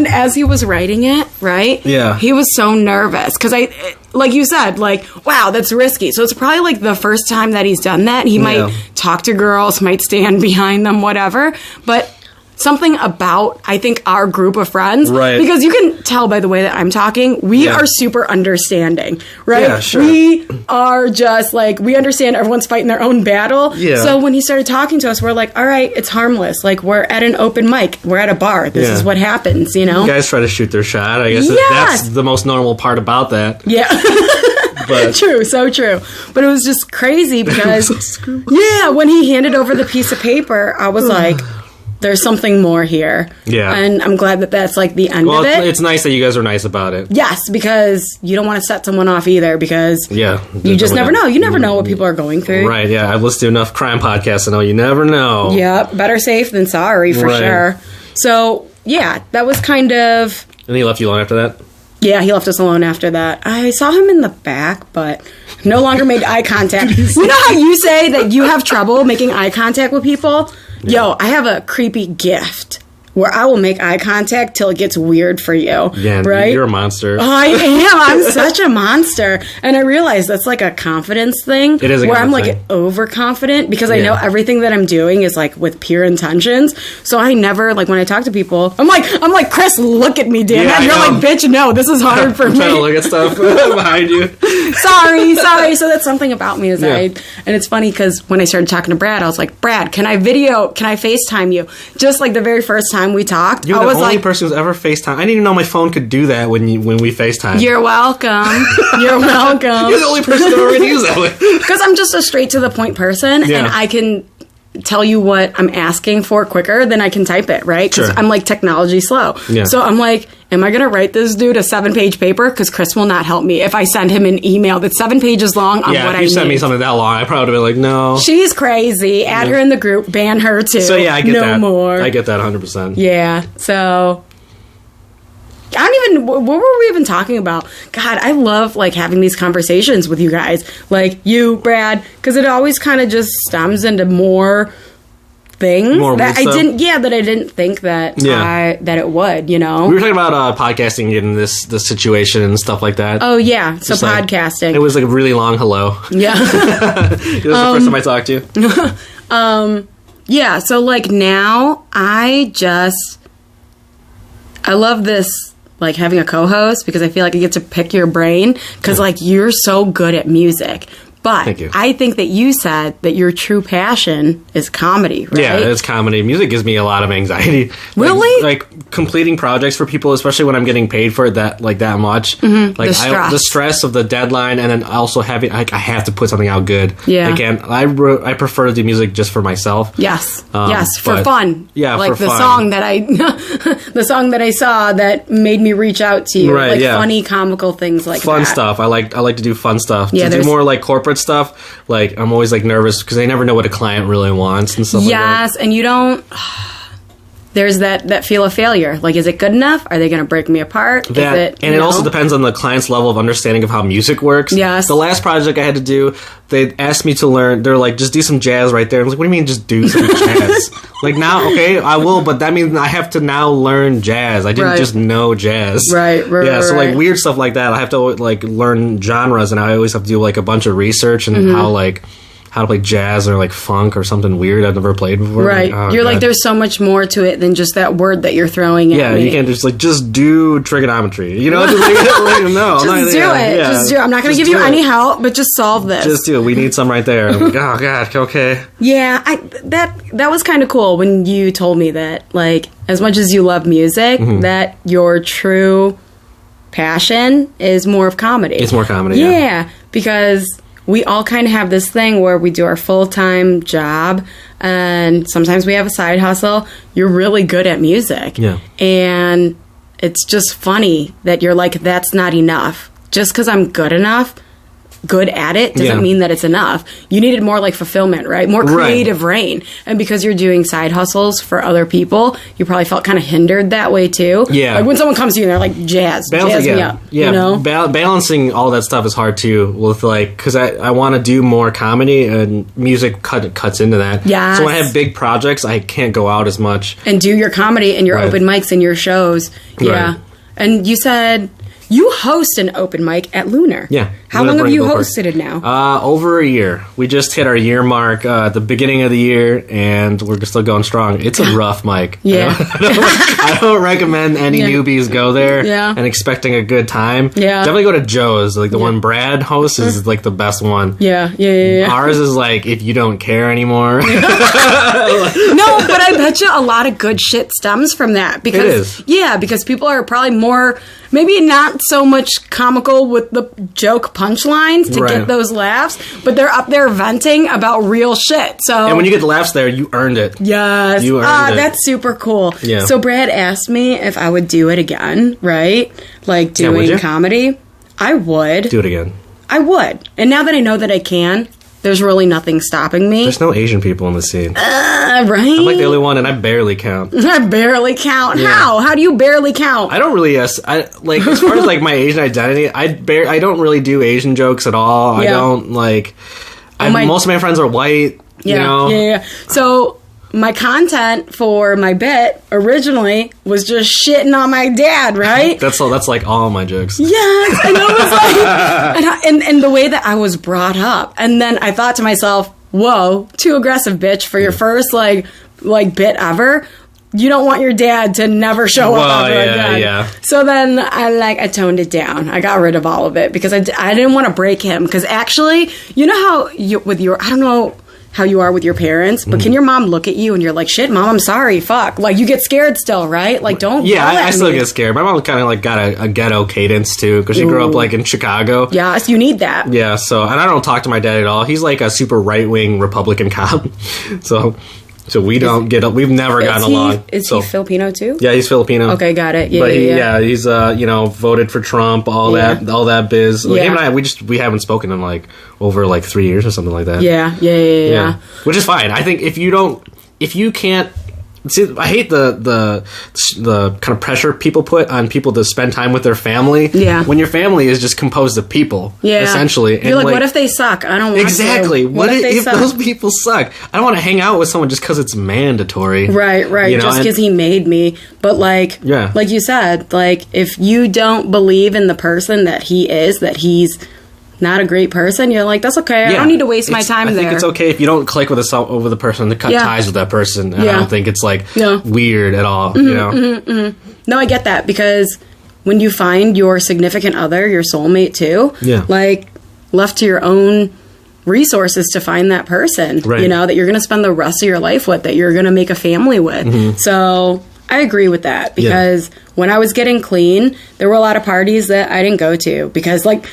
as he was writing it, right? Yeah. He was so nervous because like you said, like, wow, that's risky. So it's probably like the first time that he's done that. He might talk to girls, might stand behind them, whatever. But something about, I think, our group of friends, right? Because you can tell by the way that I'm talking, we are super understanding, right? Yeah, sure. We are just like, we understand everyone's fighting their own battle. Yeah. So when he started talking to us, we're like, all right, it's harmless. Like, we're at an open mic. We're at a bar. This is what happens, You guys try to shoot their shot. I guess that's the most normal part about that. Yeah. But true, so true. But it was just crazy because, when he handed over the piece of paper, I was like... There's something more here. Yeah. And I'm glad that that's like the end of it. It's nice that you guys are nice about it. Yes, because you don't want to set someone off either because you just never know. You never know what people are going through. Right, yeah. I've listened to enough crime podcasts to know you never know. Yeah, better safe than sorry for sure. So, yeah, that was kind of... And he left you alone after that? Yeah, he left us alone after that. I saw him in the back, but no longer made eye contact. You know how you say that you have trouble making eye contact with people? Yeah. Yo, I have a creepy gift where I will make eye contact till it gets weird for you. Yeah, right? You're a monster. I am. I'm such a monster. And I realize that's like a confidence thing. It is a where I'm confidence like overconfident because I know everything that I'm doing is like with pure intentions. So I never, like when I talk to people, I'm like, Chris, look at me, damn it. You're like, bitch, no, this is hard for me. I'm trying to look at stuff behind you. Sorry. So that's something about me is and it's funny because when I started talking to Brad, I was like, Brad, can I FaceTime you? Just like the very first time we talked. You're the only person who's ever FaceTime. I didn't even know my phone could do that when we FaceTime. You're welcome. You're welcome. You're the only person to ever use that way. Because I'm just a straight to the point person, and I can tell you what I'm asking for quicker than I can type it, right? Because I'm like technology slow. Yeah. So I'm like, am I going to write this dude a 7-page paper? Because Chris will not help me if I send him an email that's 7 pages long on what I need. Yeah, if you sent me something that long, I probably would have been like, no. She's crazy. Add her in the group. Ban her too. So yeah, I get that. No more. I get that 100%. Yeah. So... what were we even talking about? God, I love like having these conversations with you guys, like you, Brad, because it always kind of just stems into more things that I didn't think that that it would. We were talking about podcasting in this situation and stuff like that. Oh yeah, so just podcasting. It was like a really long hello. Yeah, it was the first time I talked to you. Yeah, so like now I love this. Like having a co-host because I feel like I get to pick your brain because like you're so good at music. But I think that you said that your true passion is comedy, right? Yeah, it's comedy. Music gives me a lot of anxiety. Really? Like completing projects for people, especially when I'm getting paid for it that much. Mm-hmm. Like the stress of the deadline, and then also having I have to put something out good. Yeah. Again, I prefer to do music just for myself. Yes. For fun. Yeah, like for the fun. Song that the song that I saw that made me reach out to you. Right. Like funny, comical things like fun that. Stuff. I like to do fun stuff. Yeah, to do more like corporate stuff, like I'm always like nervous because I never know what a client really wants and stuff like that. Yes, and you don't there's that feel of failure. Like, is it good enough? Are they going to break me apart? It also depends on the client's level of understanding of how music works. Yes. The last project I had to do, they asked me to learn, they're like, just do some jazz right there. I was like, what do you mean just do some jazz? Like, now, okay, I will, but that means I have to now learn jazz. I didn't just know jazz. Right. Yeah, so like weird stuff like that, I have to like learn genres, and I always have to do like a bunch of research and how how to play jazz or like funk or something weird I've never played before. Right. Like, you're like, there's so much more to it than just that word that you're throwing at me. You can't just do trigonometry. You know, just no, just do it. Yeah. Just do it. I'm not going to give you any help, but just solve this. Just do it. We need some right there. I'm like, oh god, okay. Yeah, that was kind of cool when you told me that. Like, as much as you love music, that your true passion is more of comedy. It's more comedy. Yeah, because we all kind of have this thing where we do our full-time job and sometimes we have a side hustle. You're really good at music. Yeah. And it's just funny that you're like, that's not enough. Just because I'm good at it doesn't mean that it's enough. You needed more like fulfillment, right? More creative reign. And because you're doing side hustles for other people, you probably felt kind of hindered that way too. Yeah. Like when someone comes to you and they're like, jazz me up. Yeah. You know? Balancing all that stuff is hard too with like, because I want to do more comedy and music cuts into that. Yes. So when I have big projects, I can't go out as much. And do your comedy and your open mics and your shows. Yeah. Right. And you said you host an open mic at Lunar. Yeah. How long have you hosted it now? Over a year. We just hit our year mark at the beginning of the year, and we're still going strong. It's a rough mic. Yeah. I don't recommend any newbies go there and expecting a good time. Yeah. Definitely go to Joe's. Like the one Brad hosts is like the best one. Yeah. Ours is like if you don't care anymore. No, but I bet you a lot of good shit stems from that. Because, it is. Yeah, because people are probably more, maybe not so much comical with the joke punchlines to get those laughs, but they're up there venting about real shit. So, and when you get the laughs there, you earned it. Yes. You earned it. That's super cool. Yeah. So Brad asked me if I would do it again, right? Like doing comedy. I would. Do it again. I would. And now that I know that I can, there's really nothing stopping me. There's no Asian people in the scene. Right? I'm like the only one, and I barely count. I barely count. Yeah. How? How do you barely count? I don't really. I like as far as like my Asian identity. I don't really do Asian jokes at all. I don't like. Most of my friends are white. You know? Yeah. So my content for my bit originally was just shitting on my dad, right? That's like all my jokes. Yes, and I was like, and the way that I was brought up, and then I thought to myself, "Whoa, too aggressive, bitch, for your first like bit ever." You don't want your dad to never show up ever again. Yeah. So then I toned it down. I got rid of all of it because I didn't want to break him. Because actually, you know how I don't know how you are with your parents, but can your mom look at you and you're like, shit, mom, I'm sorry, fuck. Like, you get scared still, right? Like, don't. Yeah, I still get scared. My mom kind of like got a ghetto cadence too, because she grew up like in Chicago. Yes, you need that. Yeah, so, and I don't talk to my dad at all. He's like a super right-wing Republican cop. So we've never gotten along. Is he Filipino too? Yeah, he's Filipino. Okay, got it. Yeah, he's voted for Trump, all that biz. Like, him and I, we haven't spoken in like over like 3 years or something like that. Yeah. Which is fine. I think if you can't. See, I hate the kind of pressure people put on people to spend time with their family. Yeah. When your family is just composed of people. Yeah. Essentially. You're like, what if they suck? I don't want exactly. to. What if those people suck? I don't want to hang out with someone just because it's mandatory. Right. You know? Just because he made me. But like you said, like if you don't believe in the person that he is, that he's not a great person, you're like, that's okay. I don't need to waste my time there. I think it's okay if you don't click with the person to cut ties with that person. And I don't think it's like weird at all. You know? No, I get that, because when you find your significant other, your soulmate too, like left to your own resources to find that person, you know, that you're going to spend the rest of your life with, that you're going to make a family with. So I agree with that, because when I was getting clean, there were a lot of parties that I didn't go to because like,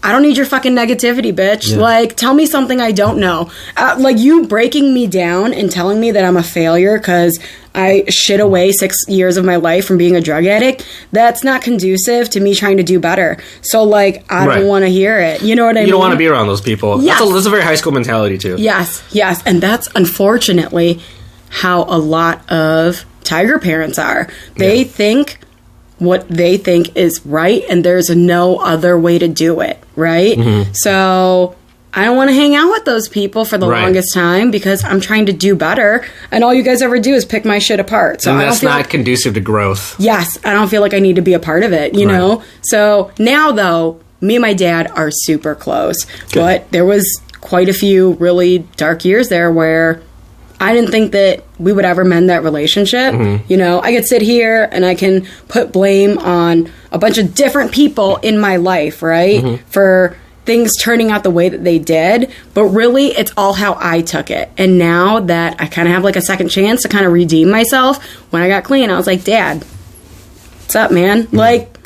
I don't need your fucking negativity, bitch. Yeah. Like, tell me something I don't know. Like, you breaking me down and telling me that I'm a failure because I shit away 6 years of my life from being a drug addict, that's not conducive to me trying to do better. So, like, I don't want to hear it. You know what I mean? You don't want to be around those people. Yes. That's a very high school mentality, too. Yes. And that's, unfortunately, how a lot of tiger parents are. They think what they think is right, and there's no other way to do it, right? So I don't want to hang out with those people for the longest time because I'm trying to do better, and all you guys ever do is pick my shit apart. So and that's not conducive to growth. Yes, I don't feel like I need to be a part of it, you know? So now, though, me and my dad are super close. Good. But there was quite a few really dark years there where I didn't think that we would ever mend that relationship. You know, I could sit here and I can put blame on a bunch of different people in my life, right? For things turning out the way that they did. But really, it's all how I took it. And now that I kind of have like a second chance to kind of redeem myself, when I got clean, I was like, Dad, what's up, man? Like,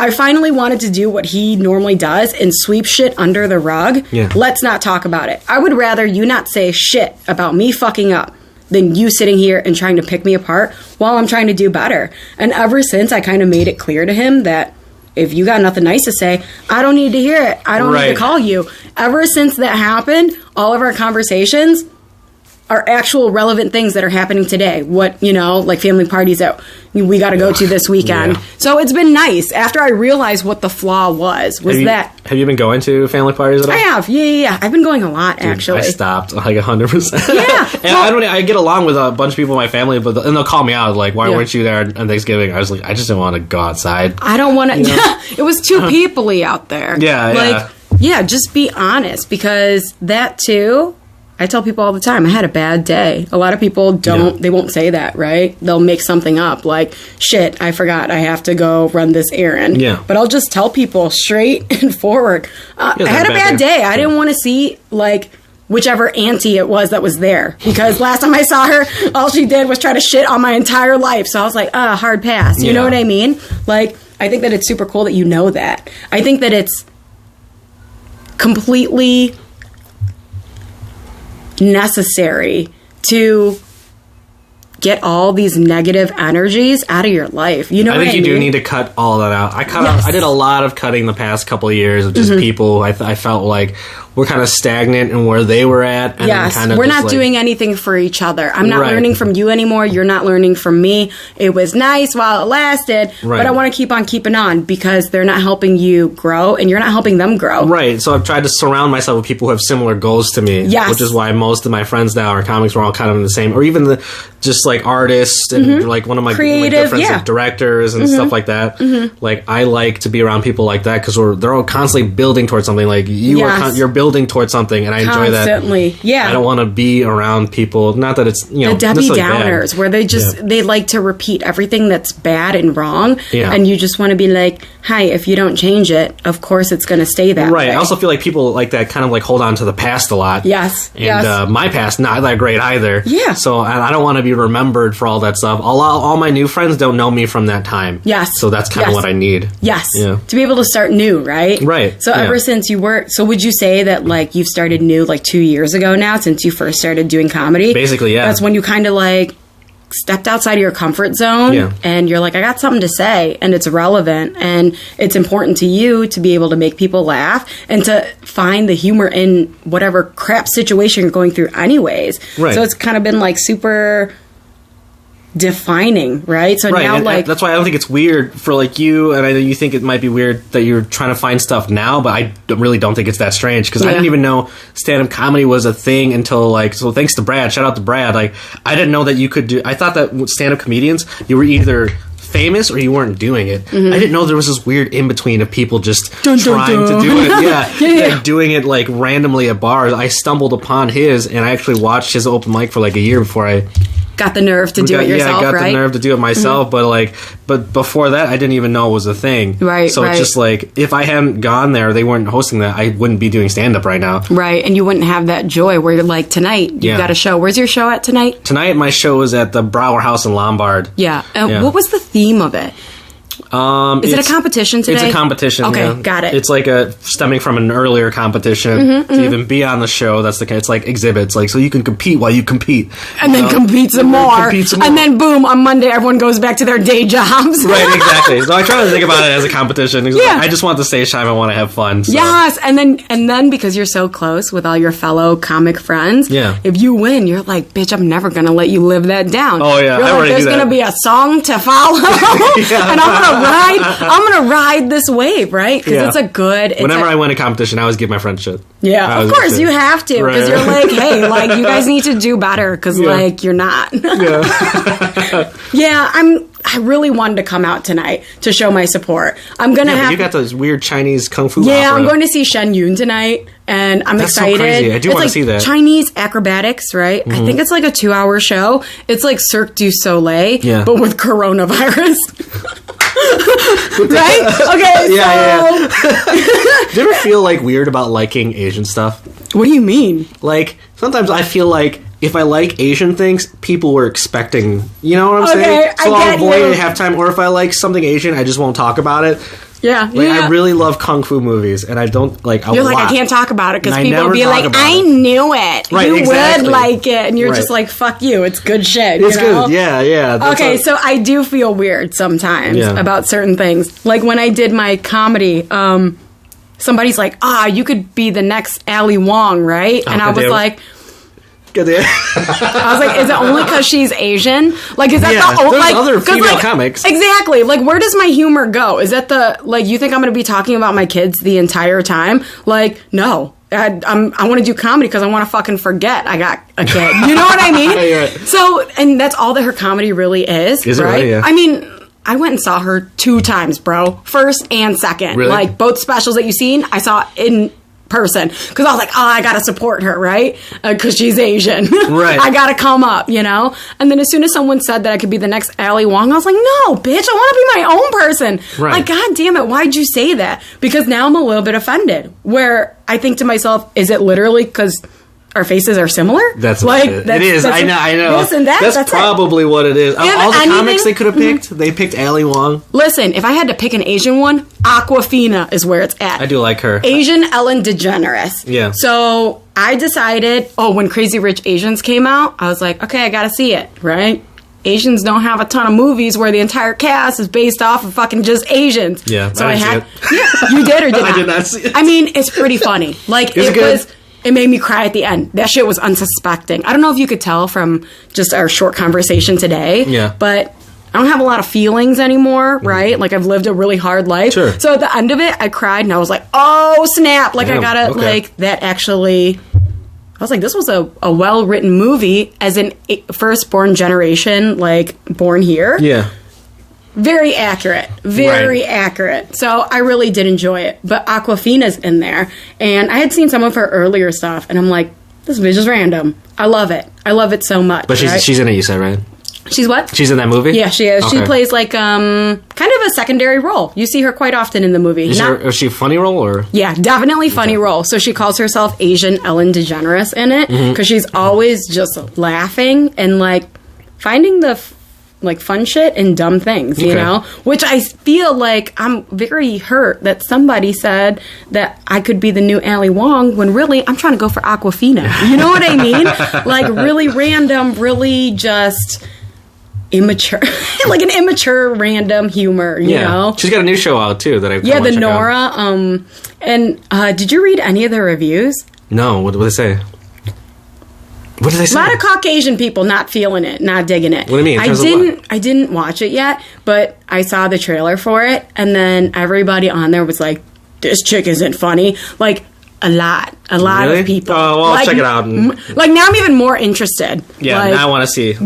I finally wanted to do what he normally does and sweep shit under the rug. Let's not talk about it. I would rather you not say shit about me fucking up than you sitting here and trying to pick me apart while I'm trying to do better. And ever since, I kind of made it clear to him that if you got nothing nice to say, I don't need to hear it. I don't need to call you. Ever since that happened, all of our conversations are actual relevant things that are happening today. What, you know, like family parties that we got to go to this weekend. So it's been nice. After I realized what the flaw was Have you been going to family parties at all? I have. Yeah. I've been going a lot, actually. I stopped like 100%. Yeah. And I get along with a bunch of people in my family, and they'll call me out like, why weren't you there on Thanksgiving? I was like, I just didn't want to go outside. I don't want to. It was too people-y out there. Yeah, just be honest, because that too, I tell people all the time, I had a bad day. A lot of people they won't say that, right? They'll make something up like, shit, I forgot I have to go run this errand. But I'll just tell people straight and forward, I had a bad day. I didn't want to see, like, whichever auntie it was that was there. Because last time I saw her, all she did was try to shit on my entire life. So I was like, hard pass. You know what I mean? Like, I think that it's super cool that you know that. I think that it's completely necessary to get all these negative energies out of your life. You know what I mean? I think you do need to cut all of that out. I did a lot of cutting the past couple of years of just people I felt like were kind of stagnant in where they were at. And we're not doing anything for each other. I'm not learning from you anymore. You're not learning from me. It was nice while it lasted, but I want to keep on keeping on because they're not helping you grow and you're not helping them grow. Right. So I've tried to surround myself with people who have similar goals to me, which is why most of my friends now are comics. We're all kind of in the same, or even just like artists and like one of my good friends are directors and stuff like that. Like I like to be around people like that because they're all constantly building towards something. Like you're building towards something, and I enjoy that. I don't want to be around people. Not that it's the Debbie Downers where they just they like to repeat everything that's bad and wrong, and you just want to be like, hi, if you don't change it, of course it's going to stay that way. I also feel like people like that kind of like hold on to the past a lot. And my past not that great either. So I don't want to be remembered for all that stuff. All my new friends don't know me from that time. So that's kind of what I need. To be able to start new, right? So ever since you were, so would you say that like you've started new like 2 years ago now since you first started doing comedy? Basically, That's when you kind of like stepped outside of your comfort zone and you're like, I got something to say and it's relevant and it's important to you to be able to make people laugh and to find the humor in whatever crap situation you're going through anyways. So it's kind of been like super defining, right? So now, like, that's why I don't think it's weird for like you, and I know you think it might be weird that you're trying to find stuff now, but I really don't think it's that strange because I didn't even know stand-up comedy was a thing until like, so thanks to Brad, shout out to Brad. Like, I didn't know that you could do. I thought that with stand-up comedians, you were either famous or you weren't doing it. I didn't know there was this weird in between of people just trying to do it. Like doing it like randomly at bars. I stumbled upon his, and I actually watched his open mic for like a year before I got the nerve to do it yourself, I got the nerve to do it myself, but before that, I didn't even know it was a thing. So it's just like, if I hadn't gone there, they weren't hosting that, I wouldn't be doing stand-up right now. And you wouldn't have that joy where you're like, tonight, you've got a show. Where's your show at tonight? Tonight, my show is at the Brower House in Lombard. What was the theme of it? Is it a competition today? It's a competition. Okay, got it. It's like stemming from an earlier competition to even be on the show. That's the case. It's like exhibits, like so you can compete while you compete, and then compete some more, and then boom, on Monday everyone goes back to their day jobs. Exactly. So I try to think about it as a competition. I just want the stage time. I want to have fun. So. And then because you're so close with all your fellow comic friends, if you win, you're like, bitch, I'm never gonna let you live that down. You're like, there's gonna be a song to follow, and I'm gonna ride this wave, right? Because it's a good. Whenever I win a competition, I always give my friend shit. Of course you have to, because you're like, hey, like you guys need to do better, because like you're not. I really wanted to come out tonight to show my support. I'm going to have... you got those weird Chinese kung fu Yeah, opera. I'm going to see Shen Yun tonight, and I'm excited. So crazy. I do want to see that. Chinese acrobatics, right? I think it's like a 2-hour show. It's like Cirque du Soleil, but with coronavirus. Right? Okay, yeah. Do you ever feel like weird about liking Asian stuff? What do you mean? Like, sometimes I feel like if I like Asian things, people were expecting, you know what I'm saying? So I'll avoid it at halftime, or if I like something Asian, I just won't talk about it. Yeah, like, I really love kung fu movies, and I don't like. You're like, I can't talk about it because people will be like, I knew it. Right, you exactly. would like it, and you're just like, fuck you. It's good shit. It's you know? good. Yeah. Okay, so I do feel weird sometimes about certain things. Like when I did my comedy, somebody's like, you could be the next Ali Wong, right? And I was like. I was like, is it only because she's Asian? Like, is that the old, there's like other female comics? Exactly. Like, where does my humor go? Is that the like? You think I'm going to be talking about my kids the entire time? Like, no. I want to do comedy because I want to fucking forget I got a kid. You know what I mean? So, and that's all that her comedy really is, right? Really? Yeah. I mean. I went and saw her 2 times, bro. First and second. Really? Like, both specials that you've seen, I saw in person. Because I was like, I gotta support her, right? Because she's Asian. Right. I gotta come up, you know? And then as soon as someone said that I could be the next Ali Wong, I was like, no, bitch, I want to be my own person. Right. Like, God damn it, why'd you say that? Because now I'm a little bit offended. Where I think to myself, is it literally because our faces are similar? That's like it is. I know. This and that. That's probably what it is. All the comics they could have picked, they picked Ali Wong. Listen, if I had to pick an Asian one, Awkwafina is where it's at. I do like her. Asian Ellen DeGeneres. Yeah. So I decided, when Crazy Rich Asians came out, I was like, okay, I gotta see it, right? Asians don't have a ton of movies where the entire cast is based off of fucking just Asians. Yeah, so I didn't see it. Yeah, you did or did not? I did not see it. I mean, it's pretty funny. Like, it made me cry at the end. That shit was unsuspecting. I don't know if you could tell from just our short conversation today. Yeah. But I don't have a lot of feelings anymore, right? Like, I've lived a really hard life. Sure. So at the end of it, I cried and I was like, oh, snap. Like, I gotta, like, that actually... I was like, this was a well-written movie as an firstborn generation, like, born here. Yeah. Very accurate. Very accurate. So I really did enjoy it. But Awkwafina's in there. And I had seen some of her earlier stuff, and I'm like, this bitch is random. I love it. I love it so much. But she's in it, you said, right? She's what? She's in that movie? Yeah, she is. Okay. She plays like kind of a secondary role. You see her quite often in the movie. Is she a funny role or? Yeah, definitely funny role. So she calls herself Asian Ellen DeGeneres in it because she's always just laughing and like finding the like fun shit and dumb things, you know? Which I feel like I'm very hurt that somebody said that I could be the new Ali Wong when really I'm trying to go for Awkwafina. You know what I mean? Like really random, really just immature, like an immature random humor, you know? She's got a new show out too that I the Nora. And did you read any of the reviews? No, what did they say? What did they say? A lot of Caucasian people not feeling it, not digging it. What do you mean? I didn't watch it yet, but I saw the trailer for it, and then everybody on there was like, "This chick isn't funny." Like a lot really? of people. Oh, well, I'll check it out. Like now, I'm even more interested. Yeah, like, now I want to see.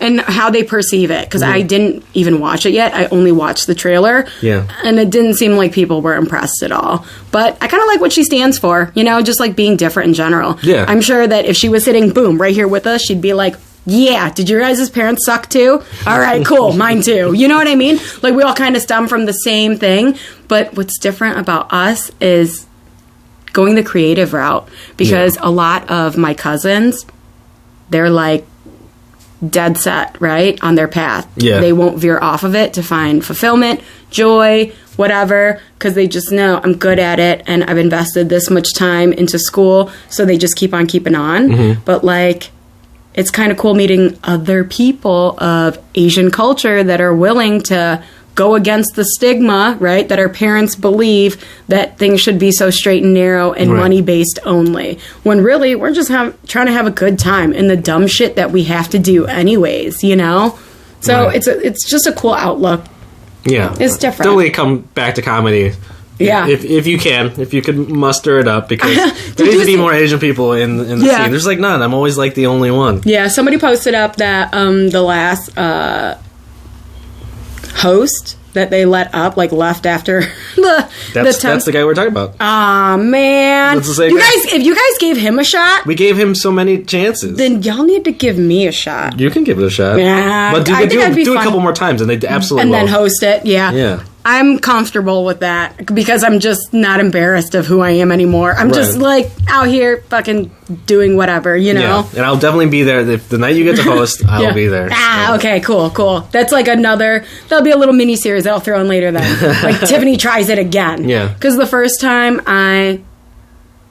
And how they perceive it because I didn't even watch it yet. I only watched the trailer. Yeah, and it didn't seem like people were impressed at all. But I kind of like what she stands for. You know, just like being different in general. Yeah, I'm sure that if she was sitting, boom, right here with us, she'd be like, yeah, did your guys' parents suck too? All right, cool, mine too. You know what I mean? Like we all kind of stem from the same thing. But what's different about us is going the creative route because a lot of my cousins, they're like dead set, right, on their path. Yeah. They won't veer off of it to find fulfillment, joy, whatever, because they just know I'm good at it and I've invested this much time into school, so they just keep on keeping on. But like, it's kind of cool meeting other people of Asian culture that are willing to go against the stigma, right, that our parents believe that things should be so straight and narrow and money-based only. When really, we're just trying to have a good time in the dumb shit that we have to do anyways, you know? So it's just a cool outlook. Yeah. It's different. Definitely come back to comedy. Yeah. If you can. If you could muster it up, because there needs to be more Asian people in the scene. There's like none. I'm always like the only one. Yeah, somebody posted up that the last... host that they let up, like left after That's the guy we're talking about. Aw, man. That's the same you guy. guys, if you guys gave him a shot, We gave him so many chances. then y'all need to give me a shot. You can give it a shot. Yeah, But I think that'd be do a fun. couple more times, and they absolutely And will. then host it, yeah. Yeah. I'm comfortable with that because I'm just not embarrassed of who I am anymore. I'm just like out here fucking doing whatever, you know? Yeah. And I'll definitely be there. If the night you get to host, I'll be there. Okay, cool. That's like that'll be a little mini series that I'll throw in later then. Like Tiffany tries it again. Yeah. Because the first time I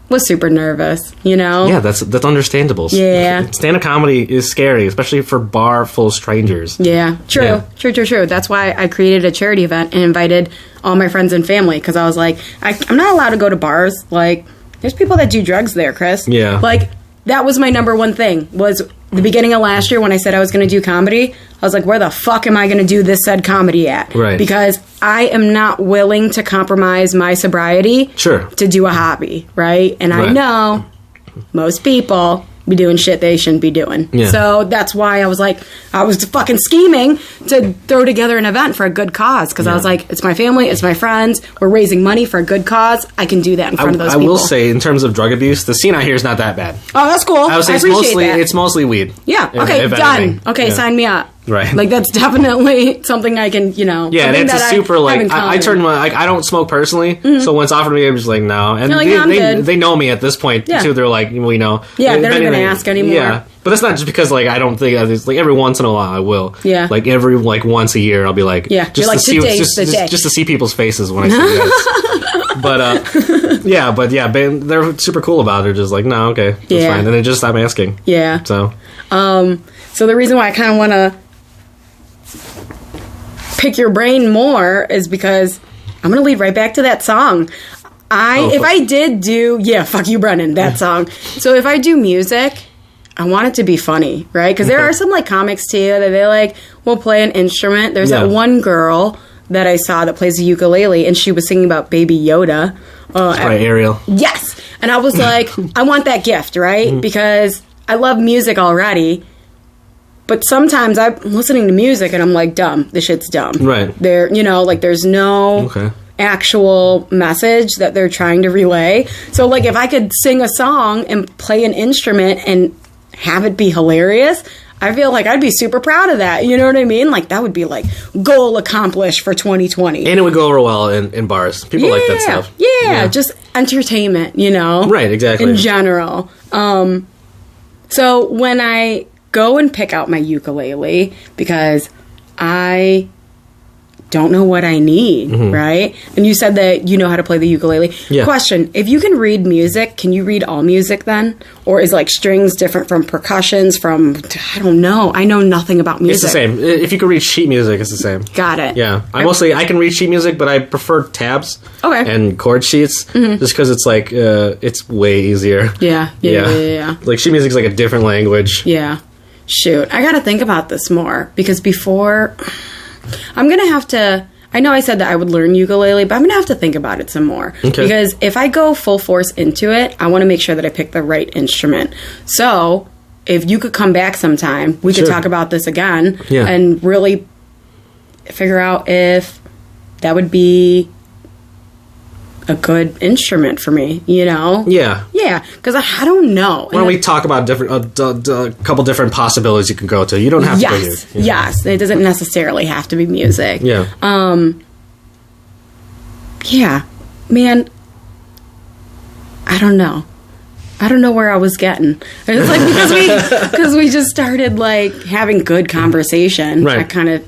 was super nervous, you know? Yeah, that's understandable. Yeah. Stand-up comedy is scary, especially for bar full of strangers. Yeah, true. Yeah. True. That's why I created a charity event and invited all my friends and family because I was like, I'm not allowed to go to bars. Like, there's people that do drugs there, Chris. Yeah. Like, that was my number one thing, was the beginning of last year when I said I was going to do comedy. I was like, where the fuck am I going to do this said comedy at? Right. Because I am not willing to compromise my sobriety to do a hobby, right? And I know most people be doing shit they shouldn't be doing. Yeah. So that's why I was like, I was fucking scheming to throw together an event for a good cause. Because I was like, it's my family, it's my friends, we're raising money for a good cause. I can do that in front of those people. I will say, in terms of drug abuse, the scene out here is not that bad. Oh, that's cool. I would say appreciate it's mostly weed. Yeah. Okay, if done. anything. Okay, sign me up. Right. Like, that's definitely something I can, Yeah, and it's a super, like, I turned my, like, I don't smoke personally, so when it's offered to me, I'm just like, no. And You're like, they know me at this point, too. They're like, we know. Yeah, they don't even ask anymore. Yeah. But it's not just because, like, I don't think, it's like, every once in a while I will. Yeah. Like, every, like, once a year I'll be like, just to see, just to see people's faces when I see you guys. But they're super cool about it. They're just like, no, okay, that's fine. And they just stop asking. Yeah. So the reason why I kind of want to pick your brain more is because I'm going to lead right back to that song. If I did do, fuck you, Brennan, that song. So if I do music, I want it to be funny, right? Because there are some, like, comics, too, that they, like, will play an instrument. There's that one girl that I saw that plays the ukulele, and she was singing about Baby Yoda. Right, Ariel. Yes. And I was like, I want that gift, right? Because I love music already. But sometimes I'm listening to music and I'm like, dumb. This shit's dumb. Right. There's no actual message that they're trying to relay. So, like, if I could sing a song and play an instrument and have it be hilarious, I feel like I'd be super proud of that. You know what I mean? Like, that would be, like, goal accomplished for 2020. And it would go over well in bars. People like that stuff. Yeah, just entertainment, Right, exactly. in general. So when I go and pick out my ukulele, because I don't know what I need, right? And you said that you know how to play the ukulele. Yeah. Question, if you can read music, can you read all music then? Or is, like, strings different from percussions from, I don't know. I know nothing about music. It's the same. If you can read sheet music, it's the same. Got it. Yeah. I can read sheet music, but I prefer tabs and chord sheets just because it's, like, it's way easier. Yeah. Like, sheet music's like a different language. Yeah. Shoot. I got to think about this more because before... I'm going to have to... I know I said that I would learn ukulele, but I'm going to have to think about it some more. Okay. Because if I go full force into it, I want to make sure that I pick the right instrument. So, if you could come back sometime, we could talk about this again and really figure out if that would be a good instrument for me, Yeah. Yeah, because I don't know. Why don't we talk about a couple different possibilities you can go to? You don't have to go here. Yes, it doesn't necessarily have to be music. Yeah. Yeah, man, I don't know. I don't know where I was getting. It's like because we just started, like, having good conversation. Right. I kind of...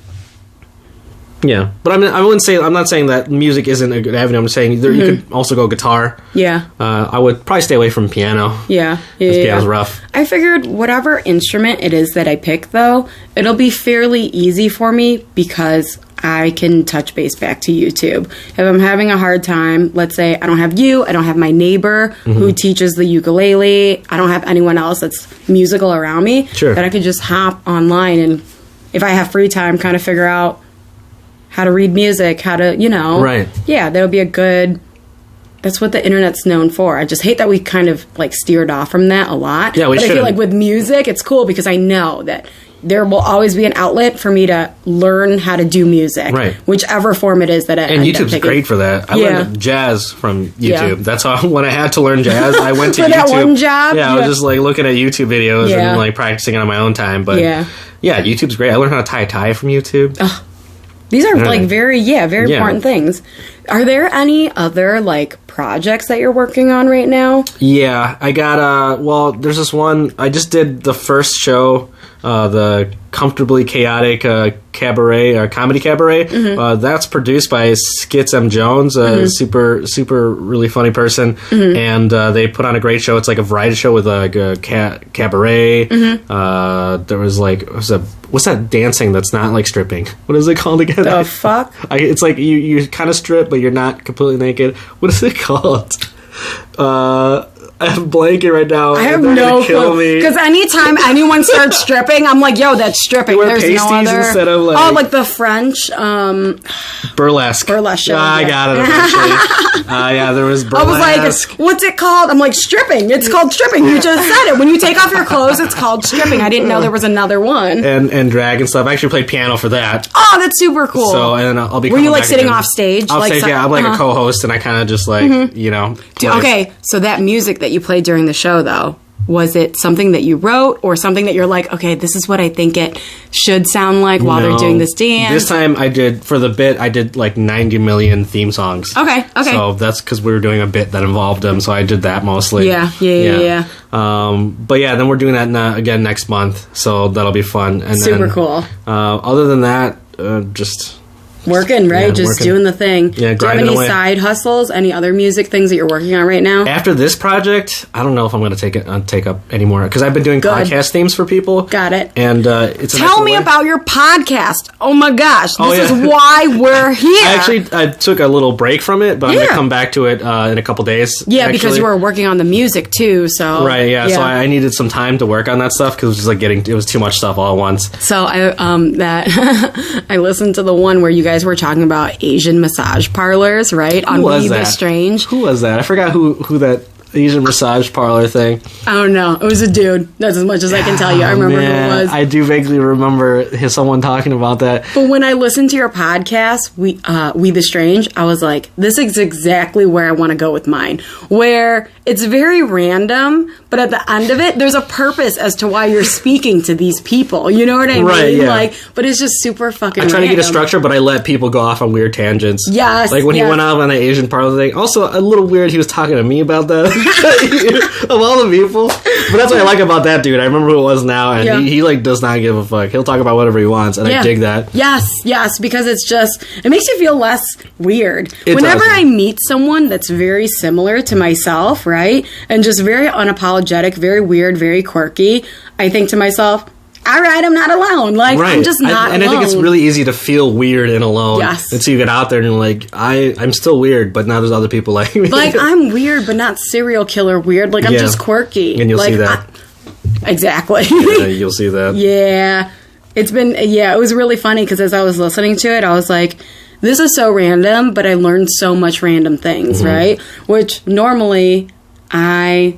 Yeah, but I wouldn't say, I'm not saying that music isn't a good avenue. I'm saying you could also go guitar. Yeah. I would probably stay away from piano. Yeah. Piano's rough. I figured whatever instrument it is that I pick, though, it'll be fairly easy for me because I can touch base back to YouTube. If I'm having a hard time, let's say I don't have you, I don't have my neighbor who teaches the ukulele, I don't have anyone else that's musical around me, that I could just hop online and, if I have free time, kind of figure out how to read music, how to, Right. Yeah, that'll be a good... That's what the internet's known for. I just hate that we kind of, like, steered off from that a lot. Yeah, But I feel like with music, it's cool because I know that there will always be an outlet for me to learn how to do music, right? Whichever form it is that I and YouTube's great for that. I learned jazz from YouTube. Yeah. That's how when I had to learn jazz, I went to for YouTube. That one job. Yeah, I was just like looking at YouTube videos and like practicing it on my own time. But yeah, YouTube's great. I learned how to tie a tie from YouTube. These are like very important things. Are there any other like projects that you're working on right now? Yeah, I got there's this one. I just did the first show, the Comfortably Chaotic comedy cabaret. That's produced by Skits M. Jones, a super really funny person, and they put on a great show. It's like a variety show with like a cabaret. There was like what's that dancing that's not like stripping? What is it called again? The fuck? It's like you kind of strip, but you're not completely naked. What is it called? I'm blanking right now. I have no clue. Because anytime anyone starts stripping, I'm like, yo, that's stripping. There's no other. Instead of like the French burlesque show. I got it eventually. There was burlesque. I was like, what's it called? I'm like, stripping. It's called stripping. You just said it. When you take off your clothes, it's called stripping. I didn't know there was another one. And drag and stuff. I actually played piano for that. Oh, that's super cool. So and I'll be. Were you like sitting off stage? I'm like a co-host, and I kind of just like Okay, so that music that you played during the show, though, was it something that you wrote or something that you're like, okay, this is what I think it should sound like while they're doing this dance? This time I did like 90 million theme songs. Okay. So that's because we were doing a bit that involved them, so I did that mostly. Yeah. But yeah, then we're doing that again next month, so that'll be fun. And super cool. Other than that, just... working, right? Just doing the thing. Yeah, do you have any side hustles? Any other music things that you're working on right now? After this project, I don't know if I'm going to take up any more because I've been doing podcast themes for people. Got it. And it's tell me about your podcast. Oh my gosh, this is why we're here. I took a little break from it, but I'm going to come back to it in a couple days. Yeah, because you were working on the music too. So right, yeah. So I needed some time to work on that stuff because it was just like it was too much stuff all at once. So I listened to the one where you guys were talking about Asian massage parlors, right? On Be The Strange. Who was that? I forgot who that Asian massage parlor thing. I don't know. It was a dude. That's as much as I can tell you. I remember who it was. I do vaguely remember someone talking about that. But when I listened to your podcast, We The Strange, I was like, this is exactly where I want to go with mine. Where it's very random, but at the end of it, there's a purpose as to why you're speaking to these people. You know what I mean? Right, yeah. Like, but it's just super fucking I try to get a structure, but I let people go off on weird tangents. Yes. Like when he went off on the Asian parlor thing. Also, a little weird he was talking to me about that. Of all the people. But that's what I like about that dude. I remember who it was now, and he like does not give a fuck. He'll talk about whatever he wants, and I dig that. Yes, because it makes you feel less weird. Whenever I meet someone that's very similar to myself, right, and just very unapologetic, very weird, very quirky, I think to myself, all right, I'm not alone. Like, I'm just not alone. And I think it's really easy to feel weird and alone. Yes. Until you get out there and you're like, I'm still weird, but now there's other people like me. Like, I'm weird, but not serial killer weird. Like, I'm just quirky. And you'll see that. Exactly. Yeah, you'll see that. Yeah. It was really funny because as I was listening to it, I was like, this is so random, but I learned so much random things, right? Which normally I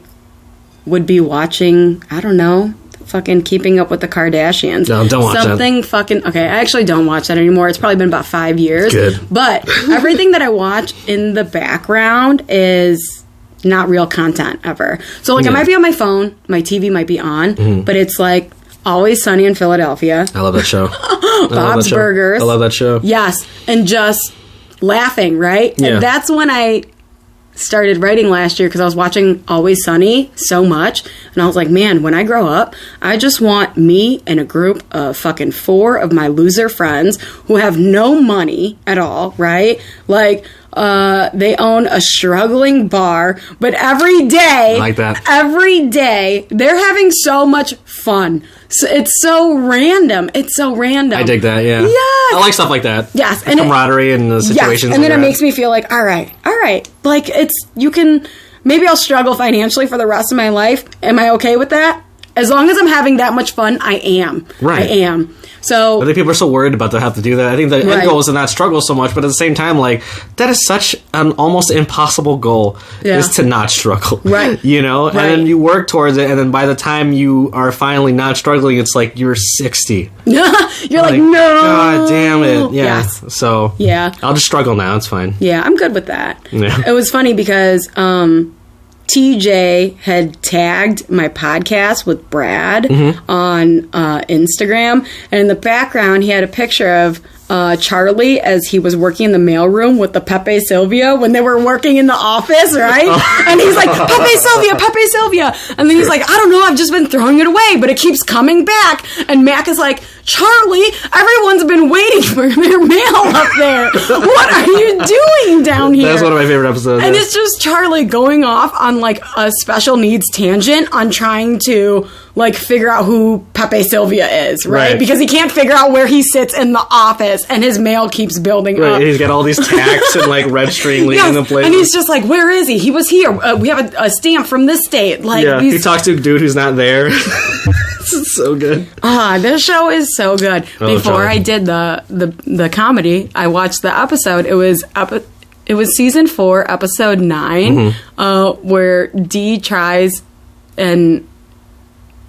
would be watching, I don't know, fucking Keeping Up with the Kardashians. No, don't watch that. Okay, I actually don't watch that anymore. It's probably been about 5 years. Good. But everything that I watch in the background is not real content ever. So, like, I might be on my phone, my TV might be on, but it's like Always Sunny in Philadelphia. I love that show. Bob's Burgers. I love that show. Yes, and just laughing, right? Yeah. And that's when I started writing last year because I was watching Always Sunny so much, and I was like, man, when I grow up, I just want me and a group of fucking 4 of my loser friends who have no money at all, right? Like, they own a struggling bar, but every day, every day, they're having so much fun. So it's so random. I dig that, yeah. Yes. I like stuff like that. Yes. And camaraderie and the situations. Yes. And then it makes me feel like, all right. Like, maybe I'll struggle financially for the rest of my life. Am I okay with that? as long as I'm having that much fun, I am. Right. I am. So I think people are so worried about to have to do that. I think the end goal is to not struggle so much, but at the same time, like, that is such an almost impossible goal, is to not struggle. Right. You know? Right. And then you work towards it, and then by the time you are finally not struggling, it's like you're 60. You're like, no. God damn it. Yeah. Yes. So, I'll just struggle now. It's fine. Yeah, I'm good with that. Yeah. It was funny because TJ had tagged my podcast with Brad on Instagram, and in the background he had a picture of Charlie as he was working in the mailroom with the Pepe Sylvia when they were working in the office, right? And he's like, Pepe Sylvia. And then he's like, I don't know, I've just been throwing it away, but it keeps coming back. And Mac is like, Charlie, everyone's been waiting for their mail up there. What are you doing down here? That's one of my favorite episodes. And it's just Charlie going off on like a special needs tangent on trying to like figure out who Pepe Sylvia is, right? Because he can't figure out where he sits in the office, and his mail keeps building up. He's got all these tacks and like red string leading the place. And he's just like, where is he? He was here. We have a stamp from this state. Like, he talks to a dude who's not there. This is so good. This show is so good. Before I did the comedy, I watched the episode. It was season 4, episode 9, where Dee tries and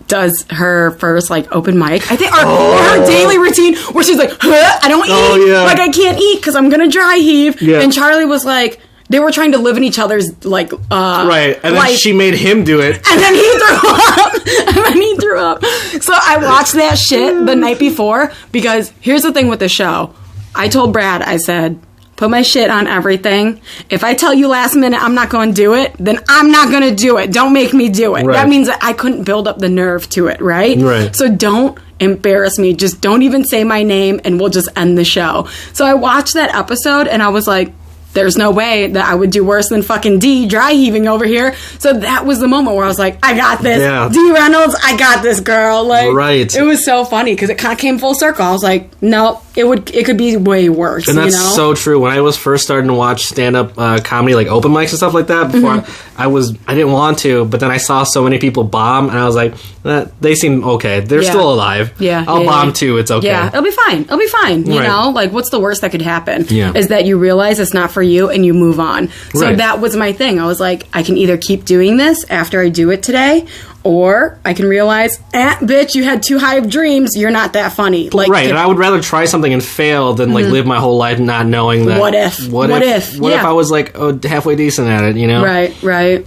does her first like open mic, I think, or her daily routine where she's like, I don't eat, like I can't eat because I'm gonna dry heave. And Charlie was like, they were trying to live in each other's like and then life. She made him do it, and then he threw up. So I watched that shit the night before, because here's the thing with the show. I told Brad, I said, put my shit on everything. If I tell you last minute I'm not going to do it, then I'm not going to do it. Don't make me do it. That means that I couldn't build up the nerve to it, right? So don't embarrass me. Just don't even say my name, and we'll just end the show. So I watched that episode, and I was like, there's no way that I would do worse than fucking Dee dry heaving over here. So that was the moment where I was like, I got this. Dee Reynolds, I got this, girl. Like, it was so funny because it kind of came full circle. I was like, no, it could be way worse. And that's so true. When I was first starting to watch stand-up comedy, like open mics and stuff like that, before I didn't want to, but then I saw so many people bomb, and I was like, they seem okay. They're still alive. I'll bomb too. It's okay. Yeah, it'll be fine. It'll be fine. You know, like, what's the worst that could happen? Is that you realize it's not for you and you move on. So that was my thing. I was like, I can either keep doing this after I do it today, or I can realize, bitch, you had too high of dreams. You're not that funny. Like, and I would rather try something and fail than like live my whole life not knowing that. What if I was like halfway decent at it? You know? Right.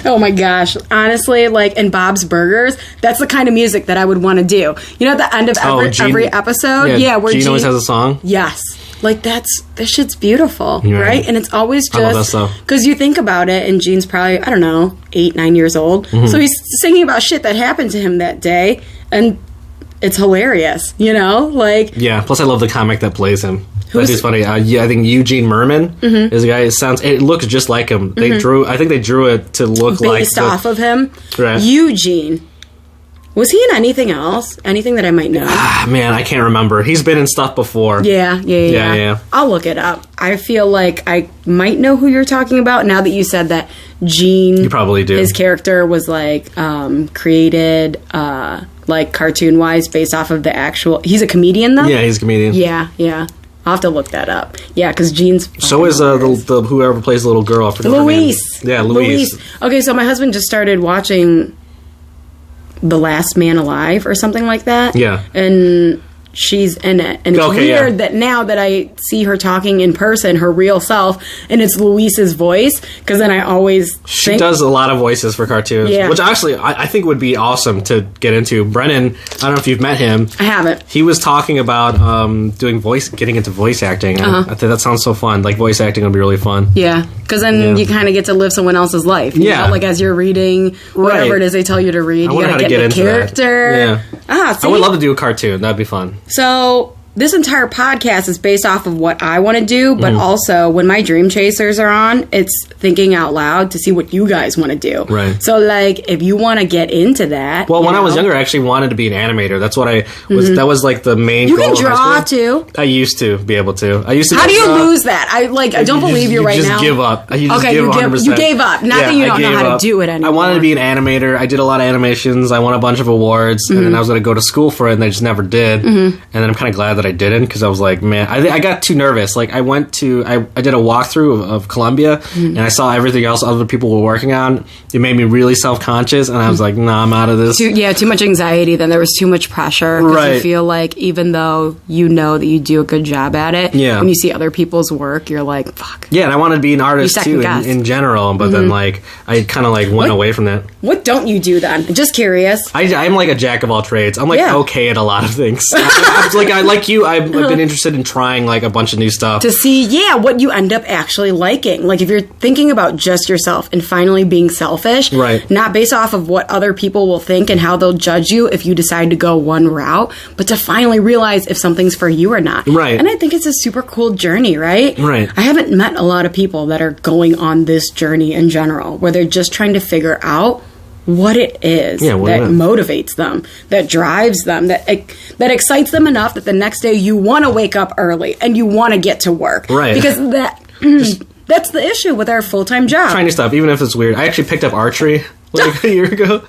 Oh my gosh. Honestly, like in Bob's Burgers, that's the kind of music that I would want to do. You know, at the end of every episode? Where Gene always has a song? Yes. Like, that shit's beautiful, right? And it's always just... Because you think about it, and Gene's probably, I don't know, 8, 9 years old. So he's singing about shit that happened to him that day, and it's hilarious, you know? Like... Yeah, plus I love the comic that plays him. That is funny. I think Eugene Merman is a guy. It looks just like him. I think they drew it to look based off of him. Right. Eugene. Was he in anything else? Anything that I might know? Man, I can't remember. He's been in stuff before. Yeah. I'll look it up. I feel like I might know who you're talking about now that you said that Gene... You probably do. His character was like created like cartoon-wise based off of the actual... He's a comedian, though? Yeah, he's a comedian. Yeah. I'll have to look that up. Yeah, because Gene's... So is the whoever plays the little girl. I forget Louise. Her name. Yeah, Louise. Okay, so my husband just started watching The Last Man Alive or something like that. Yeah. And she's in it. And it's weird that now that I see her talking in person, her real self, and it's Louise's voice, because then I always She does a lot of voices for cartoons, which actually I think would be awesome to get into. Brennan, I don't know if you've met him. I haven't. He was talking about getting into voice acting. I think that sounds so fun. Like, voice acting would be really fun. Yeah, because then you kind of get to live someone else's life. You know? Like, as you're reading whatever it is they tell you to read, you got to get the character. That. Yeah. I would love to do a cartoon. That'd be fun. So, this entire podcast is based off of what I want to do, but also when my Dreamchasers are on, it's thinking out loud to see what you guys want to do. Right. So, like, if you want to get into that. Well, when I was younger, I actually wanted to be an animator. That's what I was. That was like the main You goal can draw too. I used to be able to. I used to. How do you lose that? I don't believe you right now. You just give up. You just give 100%. You gave up. Not that you don't know how to do it anymore. I wanted to be an animator. I did a lot of animations. I won a bunch of awards, and then I was going to go to school for it, and I just never did. And then I'm kind of glad that I didn't, because I was like, man, I got too nervous. Like, I did a walkthrough of Columbia, and I saw everything else other people were working on. It made me really self-conscious, and I was like, nah, I'm out of this. Too much anxiety. Then there was too much pressure. Right. You feel like even though you know that you do a good job at it, when you see other people's work, you're like, fuck. Yeah, and I wanted to be an artist too in general, but then like I kind of like went away from that. What don't you do then? Just curious. I'm like a jack of all trades. I'm like okay at a lot of things. I like you. I've been interested in trying like a bunch of new stuff to see what you end up actually liking. Like if you're thinking about just yourself and finally being selfish, right? Not based off of what other people will think and how they'll judge you if you decide to go one route, but to finally realize if something's for you or not. Right. And I think it's a super cool journey, right? Right. I haven't met a lot of people that are going on this journey in general, where they're just trying to figure out what it is that motivates them, that drives them, that excites them enough that the next day you want to wake up early and you want to get to work. Right. Because that's the issue with our full-time job. Trying to stop, even if it's weird. I actually picked up archery like a year ago.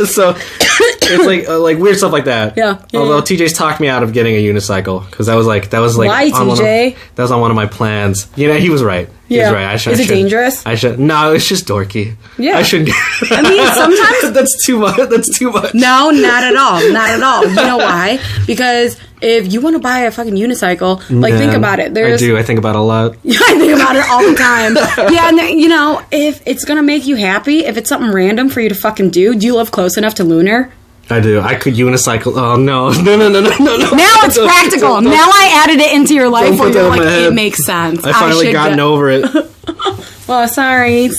So it's like weird stuff like that. Yeah. Although TJ's talked me out of getting a unicycle, because that was like why, TJ? That was on one of my plans. You know, he was right. Yeah. He was right. Is it dangerous? No, it's just dorky. Yeah. I shouldn't. I mean, sometimes that's too much. That's too much. No, not at all. Not at all. You know why? Because if you want to buy a fucking unicycle, like, think about it. I do. I think about it a lot. I think about it all the time. Yeah, and you know, if it's going to make you happy, if it's something random for you to fucking do you live close enough to Lunar? I do. I could unicycle. Oh, no. No. Now it's practical. Now I added it into your life where you're like, it makes sense. I finally gotten over it. Well, sorry.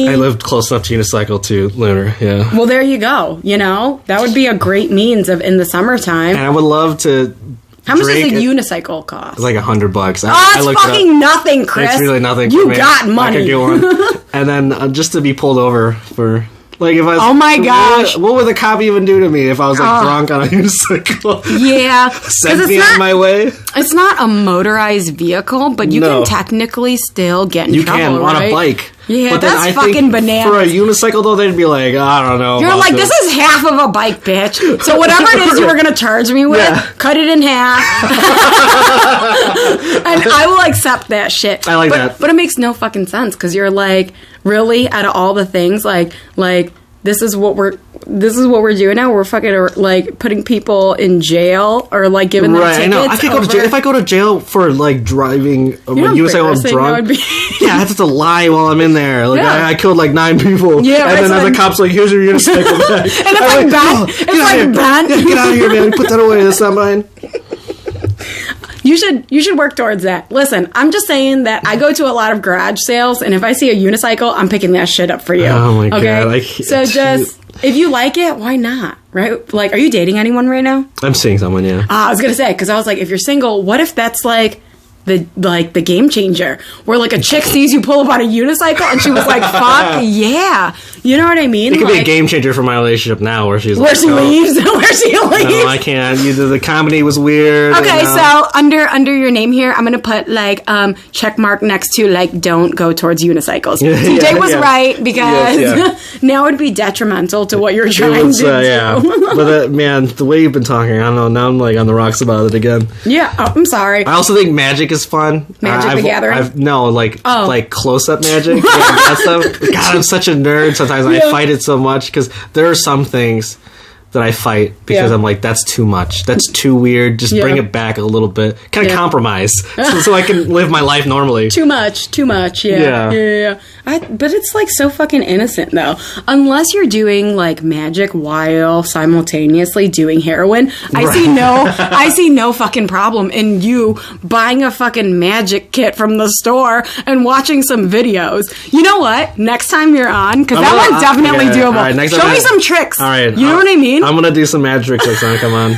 I lived close enough to unicycle to Lunar, yeah. Well, there you go. You know, that would be a great means of in the summertime. And I would love to. How much does a unicycle cost? It's like $100. It's fucking nothing, Chris. It's really nothing. You for me. got money. I could get one. And then just to be pulled over for. Like if I was, oh my gosh! What would the cop even do to me if I was like drunk on a unicycle? Yeah, send me on my way. It's not a motorized vehicle, but you can technically still get in trouble. You can on a bike. Yeah, but that's fucking bananas. For a unicycle, though, they'd be like, I don't know. You're like, this is half of a bike, bitch. So whatever it is you were going to charge me with, cut it in half. And I will accept that shit. I like that. But it makes no fucking sense, because you're like, really, out of all the things, like this is what we're doing now. We're fucking like putting people in jail or like giving them tickets. I know. I could go to jail if I go to jail for like driving a unicycle. I'm drunk. Yeah, I have to lie while I'm in there. Like I killed like 9 people. Yeah, and then the cop's like, "Here's your unicycle back." And it's like, it's like banned. Get out of here, man! Put that away. That's not mine. You should work towards that. Listen, I'm just saying that I go to a lot of garage sales, and if I see a unicycle, I'm picking that shit up for you. Oh my God! So just if you like it, why not? Right? Like, are you dating anyone right now? I'm seeing someone. Yeah. I was gonna say, because I was like, if you're single, what if that's like the game changer, where like a chick sees you pull up on a unicycle and she was like, fuck yeah, you know what I mean? It could be a game changer for my relationship now, where she's leaves where she leaves. No, I can't. The comedy was weird. Okay, so under your name here, I'm gonna put like check mark next to like don't go towards unicycles. TJ was right, because now it'd be detrimental to what you're trying to do. Yeah, but man, the way you've been talking, I don't know. Now I'm like on the rocks about it again. Yeah, I'm sorry. I also think magic is fun. Magic the Gathering? Like close-up magic. That stuff. God, I'm such a nerd. Sometimes I fight it so much, because there are some things that I fight because I'm like, that's too much. That's too weird. Just bring it back a little bit. Kind of compromise so I can live my life normally. Too much. Yeah. But it's like so fucking innocent though. Unless you're doing like magic while simultaneously doing heroin, I see no fucking problem in you buying a fucking magic kit from the store and watching some videos. You know what? Next time you're on, because that one's definitely doable. Right, show me some tricks. All right. You know what I mean? I'm going to do some magic tricks on. Come on.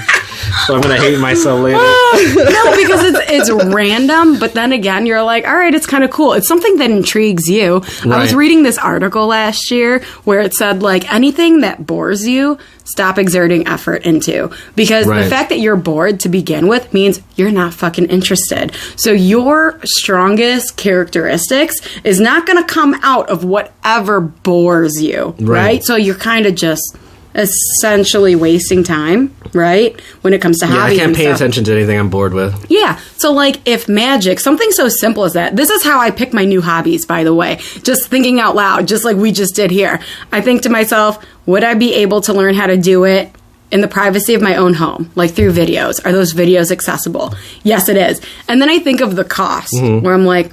So I'm gonna hate myself later. No, because it's random, but then again, you're like, all right, it's kind of cool. It's something that intrigues you. Right. I was reading this article last year where it said, like, anything that bores you, stop exerting effort into. Because the fact that you're bored to begin with means you're not fucking interested. So your strongest characteristics is not going to come out of whatever bores you, right? So you're kind of just essentially wasting time, right? When it comes to hobbies. I can't pay attention to anything I'm bored with. Yeah. So, like, if magic, something so simple as that. This is how I pick my new hobbies, by the way. Just thinking out loud, just like we just did here. I think to myself, would I be able to learn how to do it in the privacy of my own home, like through videos? Are those videos accessible? Yes, it is. And then I think of the cost, where I'm like,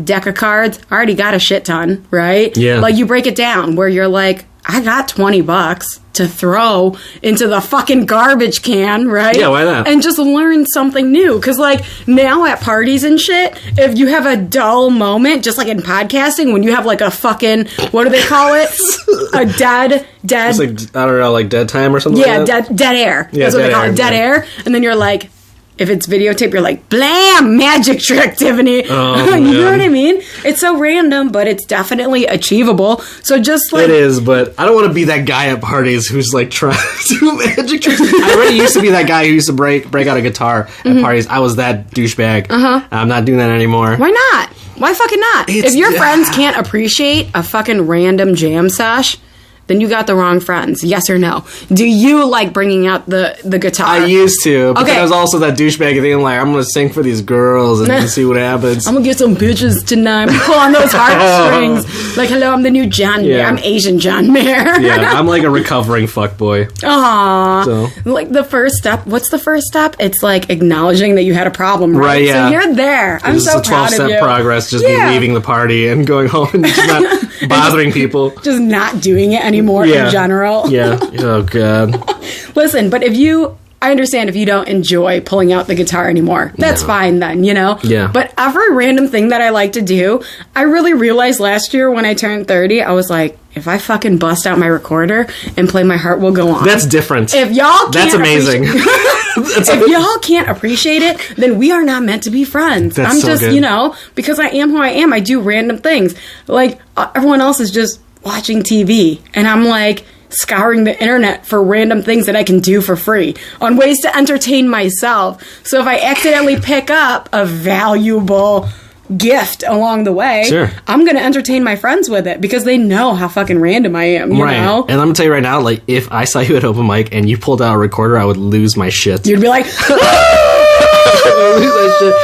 deck of cards, I already got a shit ton, right? Yeah. Like, you break it down where you're like, I got $20 to throw into the fucking garbage can, right? Yeah, why not? And just learn something new. Because, like, now at parties and shit, if you have a dull moment, just like in podcasting, when you have, like, a fucking, what do they call it? A dead... It's like, I don't know, like dead time or something like that? Yeah, dead air. Yeah, that's what they call it. Dead air. And then you're like... If it's videotape, you're like, blam, magic trick, Tiffany. Oh, you know what I mean? It's so random, but it's definitely achievable. So just like... It is, but I don't want to be that guy at parties who's like trying to do magic tricks. I already used to be that guy who used to break out a guitar at parties. I was that douchebag. I'm not doing that anymore. Why not? Why fucking not? If your friends can't appreciate a fucking random jam sesh, then you got the wrong friends. Yes or no? Do you like bringing out the guitar? I used to, but then I was also that douchebag thing, like, I'm going to sing for these girls and see what happens. I'm going to get some bitches tonight. Pull on those heartstrings. Like, hello, I'm the new John Mayer. I'm Asian John Mayer. Yeah, I'm like a recovering fuckboy. Aww. So. Like, the first step, what's the first step? It's like acknowledging that you had a problem, right? Yeah. So you're there. I'm so proud of you. It's a 12-step progress, just me leaving the party and going home and just not bothering people. Just not doing it anymore in general. Yeah. Oh, God. Listen, but I understand if you don't enjoy pulling out the guitar anymore. That's fine then, you know? Yeah. But every random thing that I like to do, I really realized last year when I turned 30, I was like, if I fucking bust out my recorder and play My Heart Will Go On. That's different. If y'all can't That's amazing. If y'all can't appreciate it, then we are not meant to be friends. That's I'm so just, good. you know, because I am who I am. I do random things. Like, everyone else is just watching TV. And I'm like scouring the internet for random things that I can do for free on ways to entertain myself. So if I accidentally pick up a valuable gift along the way, I'm going to entertain my friends with it because they know how fucking random I am, you know? And I'm going to tell you right now, like, if I saw you at open mic and you pulled out a recorder, I would lose my shit. You'd be like...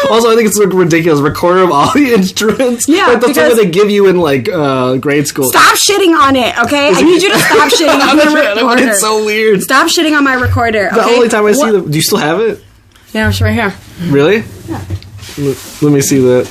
Also, I think it's like ridiculous. Recorder of all the instruments. Yeah, like the thing that they give you in like grade school. Stop shitting on it, okay? I need you to stop shitting on the recorder. It's so weird. Stop shitting on my recorder. The only time I see them. Do you still have it? Yeah, it's right here. Really? Yeah. Let me see that.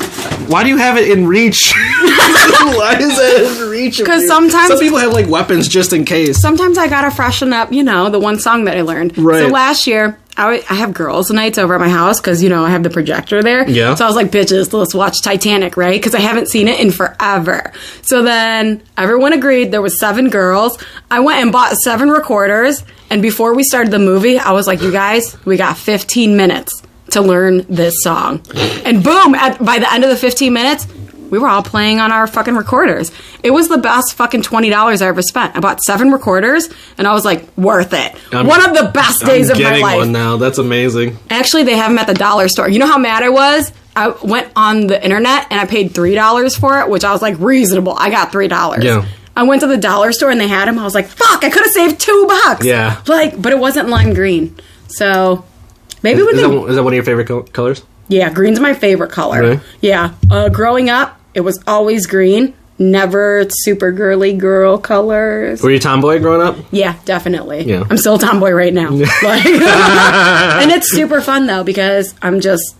Why do you have it in reach? Why is that in reach? Because sometimes some people have like weapons just in case. Sometimes I gotta freshen up, you know, the one song that I learned. Right. So last year, I have girls' nights over at my house because, you know, I have the projector there. Yeah. So I was like, bitches, let's watch Titanic, right? Because I haven't seen it in forever. So then everyone agreed. There was 7 girls. I went and bought 7 recorders. And before we started the movie, I was like, you guys, we got 15 minutes to learn this song. And boom, by the end of the 15 minutes, we were all playing on our fucking recorders. It was the best fucking $20 I ever spent. I bought 7 recorders, and I was like, worth it. One of the best days of my life. I'm getting one now. That's amazing. Actually, they have them at the dollar store. You know how mad I was? I went on the internet, and I paid $3 for it, which I was like, reasonable. I got $3. Yeah. I went to the dollar store, and they had them. I was like, fuck, I could have saved $2. Yeah. Like, but it wasn't lime green. So, maybe is that one of your favorite colors? Yeah, green's my favorite color. Really? Yeah. Growing up, it was always green. Never super girly girl colors. Were you a tomboy growing up? Yeah, definitely. Yeah. I'm still a tomboy right now. Like, and it's super fun, though, because I'm just...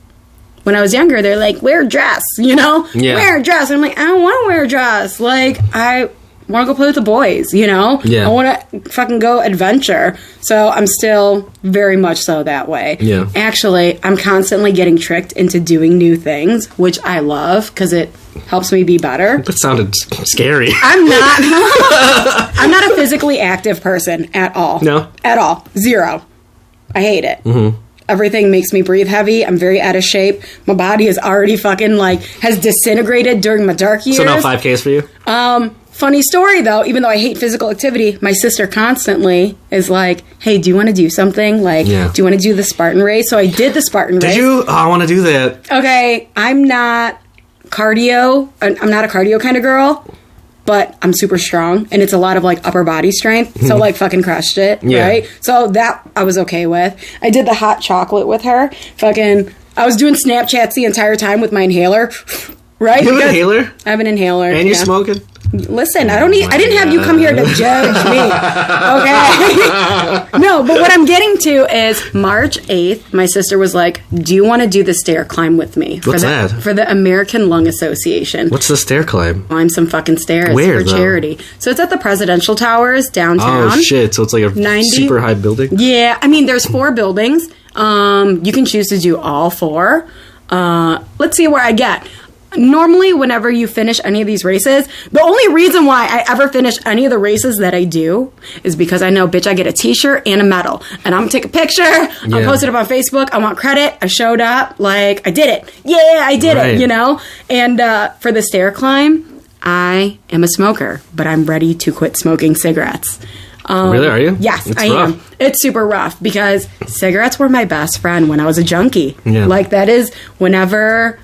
When I was younger, they're like, wear a dress, you know? Yeah. Wear a dress. And I'm like, I don't want to wear a dress. Like, I want to go play with the boys, you know? Yeah. I want to fucking go adventure. So I'm still very much so that way. Yeah. Actually, I'm constantly getting tricked into doing new things, which I love because it helps me be better. That sounded scary. I'm not a physically active person at all. No? At all. 0. I hate it. Mm-hmm. Everything makes me breathe heavy. I'm very out of shape. My body is already fucking, like, has disintegrated during my dark years. So no 5Ks for you? Funny story, though, even though I hate physical activity, my sister constantly is like, hey, do you want to do something? Like, do you want to do the Spartan race? So I did the Spartan race. Did you? Oh, I want to do that. Okay, I'm not a cardio kind of girl, but I'm super strong, and it's a lot of, like, upper body strength, so, like, fucking crushed it, right? So that I was okay with. I did the hot chocolate with her. I was doing Snapchats the entire time with my inhaler, right? You have an inhaler? I have an inhaler. And you're smoking? Listen, I didn't have you come here to judge me, okay? No, but what I'm getting to is March 8th, my sister was like, do you want to do the stair climb with me? What's that? For the American Lung Association. What's the stair climb? Climb some fucking stairs. Where, for charity. So it's at the Presidential Towers downtown. Oh, shit. So it's like a super high building? Yeah. I mean, there's 4 buildings. You can choose to do all 4. Let's see where I get. Normally, whenever you finish any of these races, the only reason why I ever finish any of the races that I do is because I know, bitch, I get a t-shirt and a medal. And I'm going to take a picture. I'm post it up on Facebook. I want credit. I showed up. Like, I did it. Yeah, I did it, you know? And for the stair climb, I am a smoker, but I'm ready to quit smoking cigarettes. Really, are you? Yes, I am. It's super rough because cigarettes were my best friend when I was a junkie. Yeah. Like, that is whenever...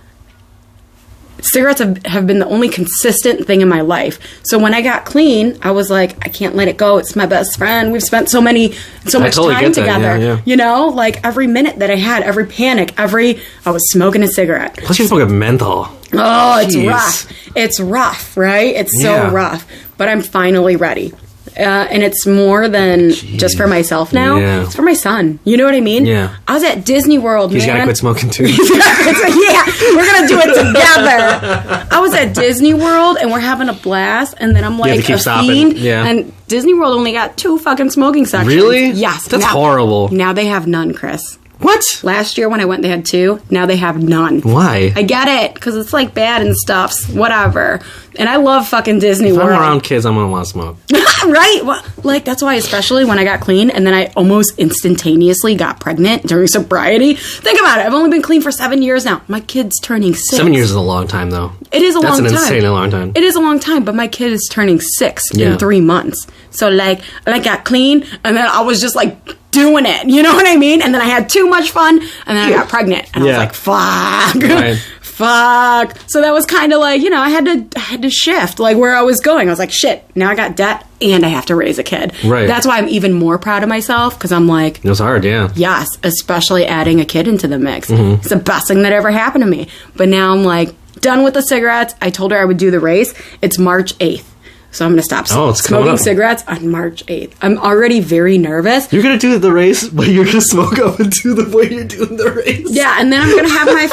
Cigarettes have been the only consistent thing in my life. So when I got clean, I was like, I can't let it go. It's my best friend. We've spent so much time together. Yeah. You know, like every minute that I had, every panic, I was smoking a cigarette. Plus you're smoking menthol. Oh, it's rough. It's rough, right? It's so rough. But I'm finally ready. And it's more than just for myself now. Yeah. It's for my son. You know what I mean? Yeah. I was at Disney World, He's got to quit smoking too. Yeah, we're going to do it together. I was at Disney World and we're having a blast. And then I'm like a fiend. Yeah. And Disney World only got 2 fucking smoking sections. Really? Yes. That's horrible. Now they have none, Chris. What? Last year when I went, they had 2. Now they have none. Why? I get it, because it's like bad and stuff. Whatever. And I love fucking Disney World. If I'm around kids, I'm going to want to smoke. Right? Well, like, that's why, especially when I got clean and then I almost instantaneously got pregnant during sobriety. Think about it. I've only been clean for 7 years now. My kid's turning 6. 7 years is a long time, though. It is a long time. That's an insanely long time. It is a long time, but my kid is turning 6 in 3 months. So, like, I got clean and then I was just, like, doing it. You know what I mean? And then I had too much fun and then I got pregnant. And I was like, fuck. Right. Fuck. So that was kind of like, you know, I had to shift like where I was going. I was like, shit, now I got debt and I have to raise a kid. Right. That's why I'm even more proud of myself because I'm like, it was hard, yeah. Yes, especially adding a kid into the mix. Mm-hmm. It's the best thing that ever happened to me. But now I'm like, done with the cigarettes. I told her I would do the race. It's March 8th. So I'm going to stop smoking cigarettes on March 8th. I'm already very nervous. You're going to do the race, but you're going to smoke up into the way you're doing the race. Yeah, and then I'm going to have my...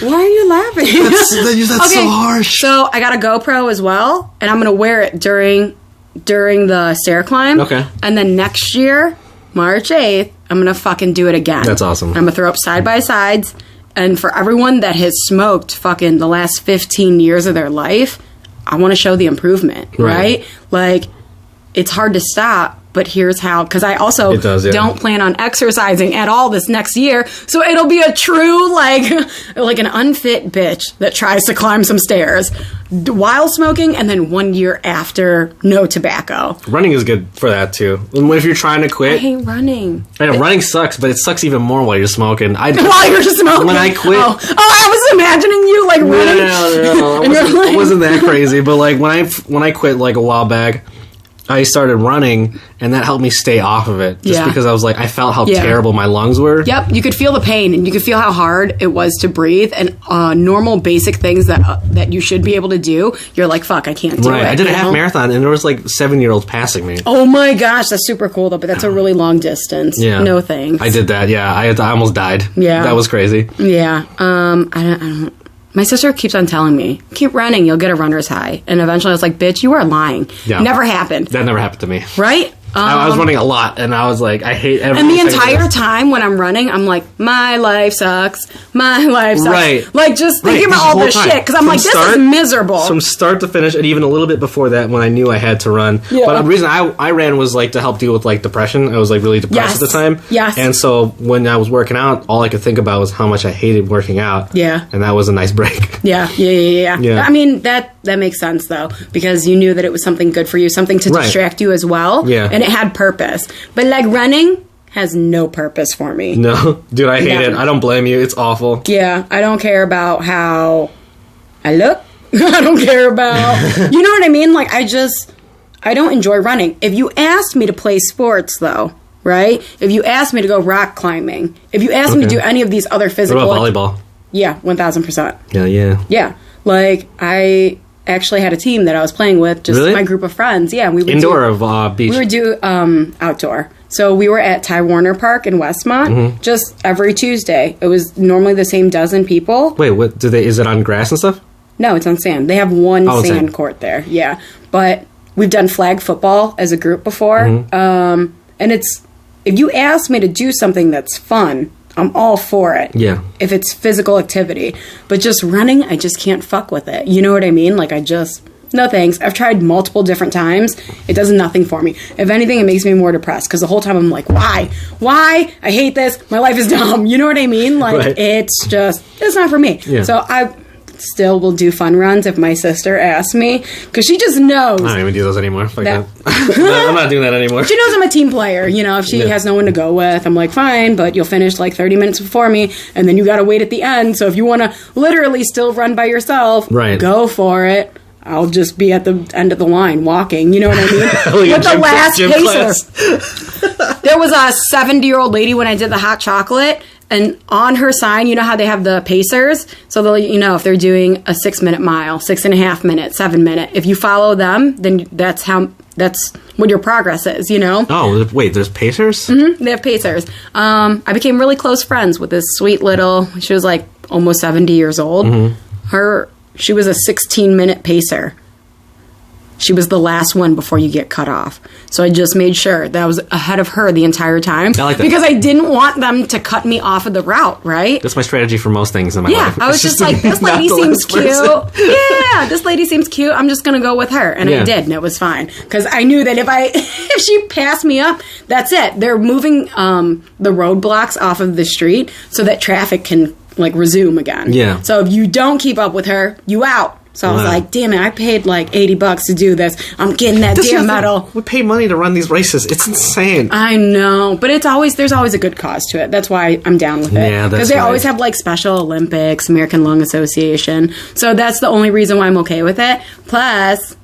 Why are you laughing? That's so harsh. So I got a GoPro as well, and I'm going to wear it during the stair climb. Okay. And then next year, March 8th, I'm going to fucking do it again. That's awesome. I'm going to throw up side-by-sides, and for everyone that has smoked fucking the last 15 years of their life... I want to show the improvement, right? Like, it's hard to stop, but here's how. Because I also don't plan on exercising at all this next year. So it'll be a true, like an unfit bitch that tries to climb some stairs while smoking and then 1 year after, no tobacco. Running is good for that, too. If you're trying to quit. I hate running. I know, running sucks, but it sucks even more while you're smoking. While you're smoking? When I quit. Oh, I was imagining you, like, running. No. It wasn't that crazy, but, like, when I quit, like, a while back, I started running, and that helped me stay off of it. Just because I was like, I felt how terrible my lungs were. Yep, you could feel the pain, and you could feel how hard it was to breathe, and normal basic things that you should be able to do, you're like, fuck, I can't do it. I did a half marathon, and there was like 7-year-olds passing me. Oh my gosh, that's super cool, though, but that's a really long distance. Yeah. No thanks. I did that, yeah. I almost died. Yeah. That was crazy. Yeah. I don't... My sister keeps on telling me, keep running, you'll get a runner's high. And eventually I was like, bitch, you are lying. Yeah. Never happened. That never happened to me. Right? I was running a lot, and I was like, I hate every. And the entire time when I'm running, I'm like, my life sucks. My life sucks. Right. Like, just thinking about all this shit, because I'm like, this is miserable. From start to finish, and even a little bit before that, when I knew I had to run. Yeah. But the reason I ran was, like, to help deal with, like, depression. I was, like, really depressed at the time. Yes. And so when I was working out, all I could think about was how much I hated working out. Yeah. And that was a nice break. Yeah. I mean, that makes sense, though, because you knew that it was something good for you, something to distract you as well. Yeah. And it had purpose. But, like, running has no purpose for me. No. Dude, I hate it. I don't blame you. It's awful. Yeah. I don't care about how I look. I don't care about... You know what I mean? Like, I don't enjoy running. If you asked me to play sports, though, right? If you asked me to go rock climbing, if you asked me to do any of these other physical... What about volleyball? Yeah, 1,000%. Yeah. Yeah. Like, I actually had a team that I was playing with, just my group of friends. Yeah, we would indoor or beach? We would do outdoor. So we were at Ty Warner Park in Westmont just every Tuesday. It was normally the same dozen people. Wait, what is it on grass and stuff? No, it's on sand. They have one sand court there. Yeah. But we've done flag football as a group before. And it's, if you ask me to do something that's fun, I'm all for it. Yeah. If it's physical activity. But just running, I just can't fuck with it. You know what I mean? Like, no thanks. I've tried multiple different times. It does nothing for me. If anything, it makes me more depressed. Because the whole time I'm like, why? Why? I hate this. My life is dumb. You know what I mean? Like, it's not for me. Yeah. So I still will do fun runs if my sister asks me, because she just knows. I don't even do those anymore. Fuck that. I'm not doing that anymore. She knows I'm a team player. You know, if she has no one to go with, I'm like, fine, but you'll finish like 30 minutes before me, and then you got to wait at the end. So if you want to literally still run by yourself, go for it. I'll just be at the end of the line walking. You know what I mean? With the last pacer. There was a 70-year-old lady when I did the hot chocolate. And on her sign, you know how they have the pacers? So they'll, you know, if they're doing a 6-minute mile, 6.5 minute, 7-minute. If you follow them, then that's what your progress is, you know? Oh, wait, there's pacers? Mm-hmm, they have pacers. I became really close friends with this sweet little, she was like almost 70 years old. She was a 16-minute pacer. She was the last one before you get cut off. So I just made sure that I was ahead of her the entire time. I like that. Because I didn't want them to cut me off of the route, right? That's my strategy for most things in my life. Yeah, I was just like, this lady seems cute. Yeah, this lady seems cute. I'm just going to go with her. And I did, and it was fine. Because I knew that if she passed me up, that's it. They're moving the roadblocks off of the street so that traffic can, like, resume again. Yeah. So if you don't keep up with her, you out. So I was like, damn it, I paid like $80 to do this. I'm getting that damn medal. We pay money to run these races. It's insane. I know. But there's always a good cause to it. That's why I'm down with it. Yeah, because they always have like Special Olympics, American Lung Association. So that's the only reason why I'm okay with it. Plus,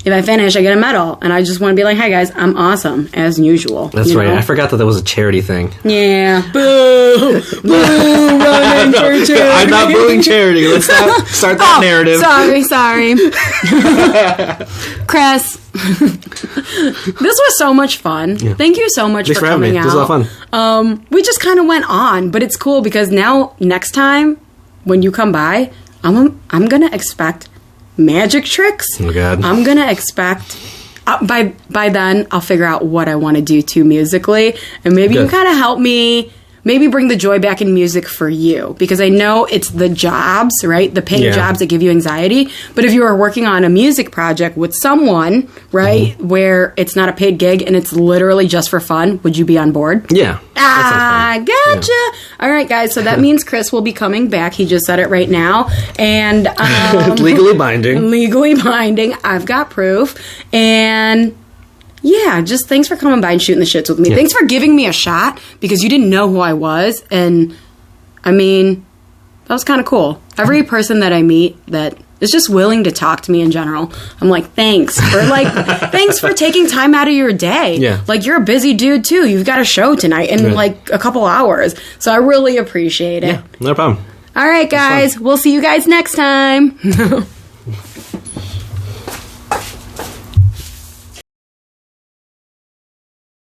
if I finish, I get a medal. And I just want to be like, hey guys, I'm awesome, as usual. That's right. I forgot that was a charity thing. Yeah. Boo! Boo! Running for charity. I'm not booing charity. Let's start that narrative. Sorry. Chris, this was so much fun. Yeah. Thank you so much for coming out. This was a lot of fun. We just kind of went on, but it's cool because now, next time, when you come by, I'm going to expect magic tricks. Oh, God. I'm going to expect... by then, I'll figure out what I want to do, too, musically. And maybe you kind of help me... Maybe bring the joy back in music for you. Because I know it's the jobs, right? The paying jobs that give you anxiety. But if you are working on a music project with someone, right, where it's not a paid gig and it's literally just for fun, would you be on board? Yeah. Gotcha. Yeah. All right, guys. So that means Chris will be coming back. He just said it right now. And legally binding. Legally binding. I've got proof. And... yeah, just thanks for coming by and shooting the shits with me. Yeah. Thanks for giving me a shot because you didn't know who I was. And, I mean, that was kind of cool. Every person that I meet that is just willing to talk to me in general, I'm like, thanks for taking time out of your day. Yeah. Like, you're a busy dude, too. You've got a show tonight in, like, a couple hours. So I really appreciate it. Yeah, no problem. All right, guys. We'll see you guys next time.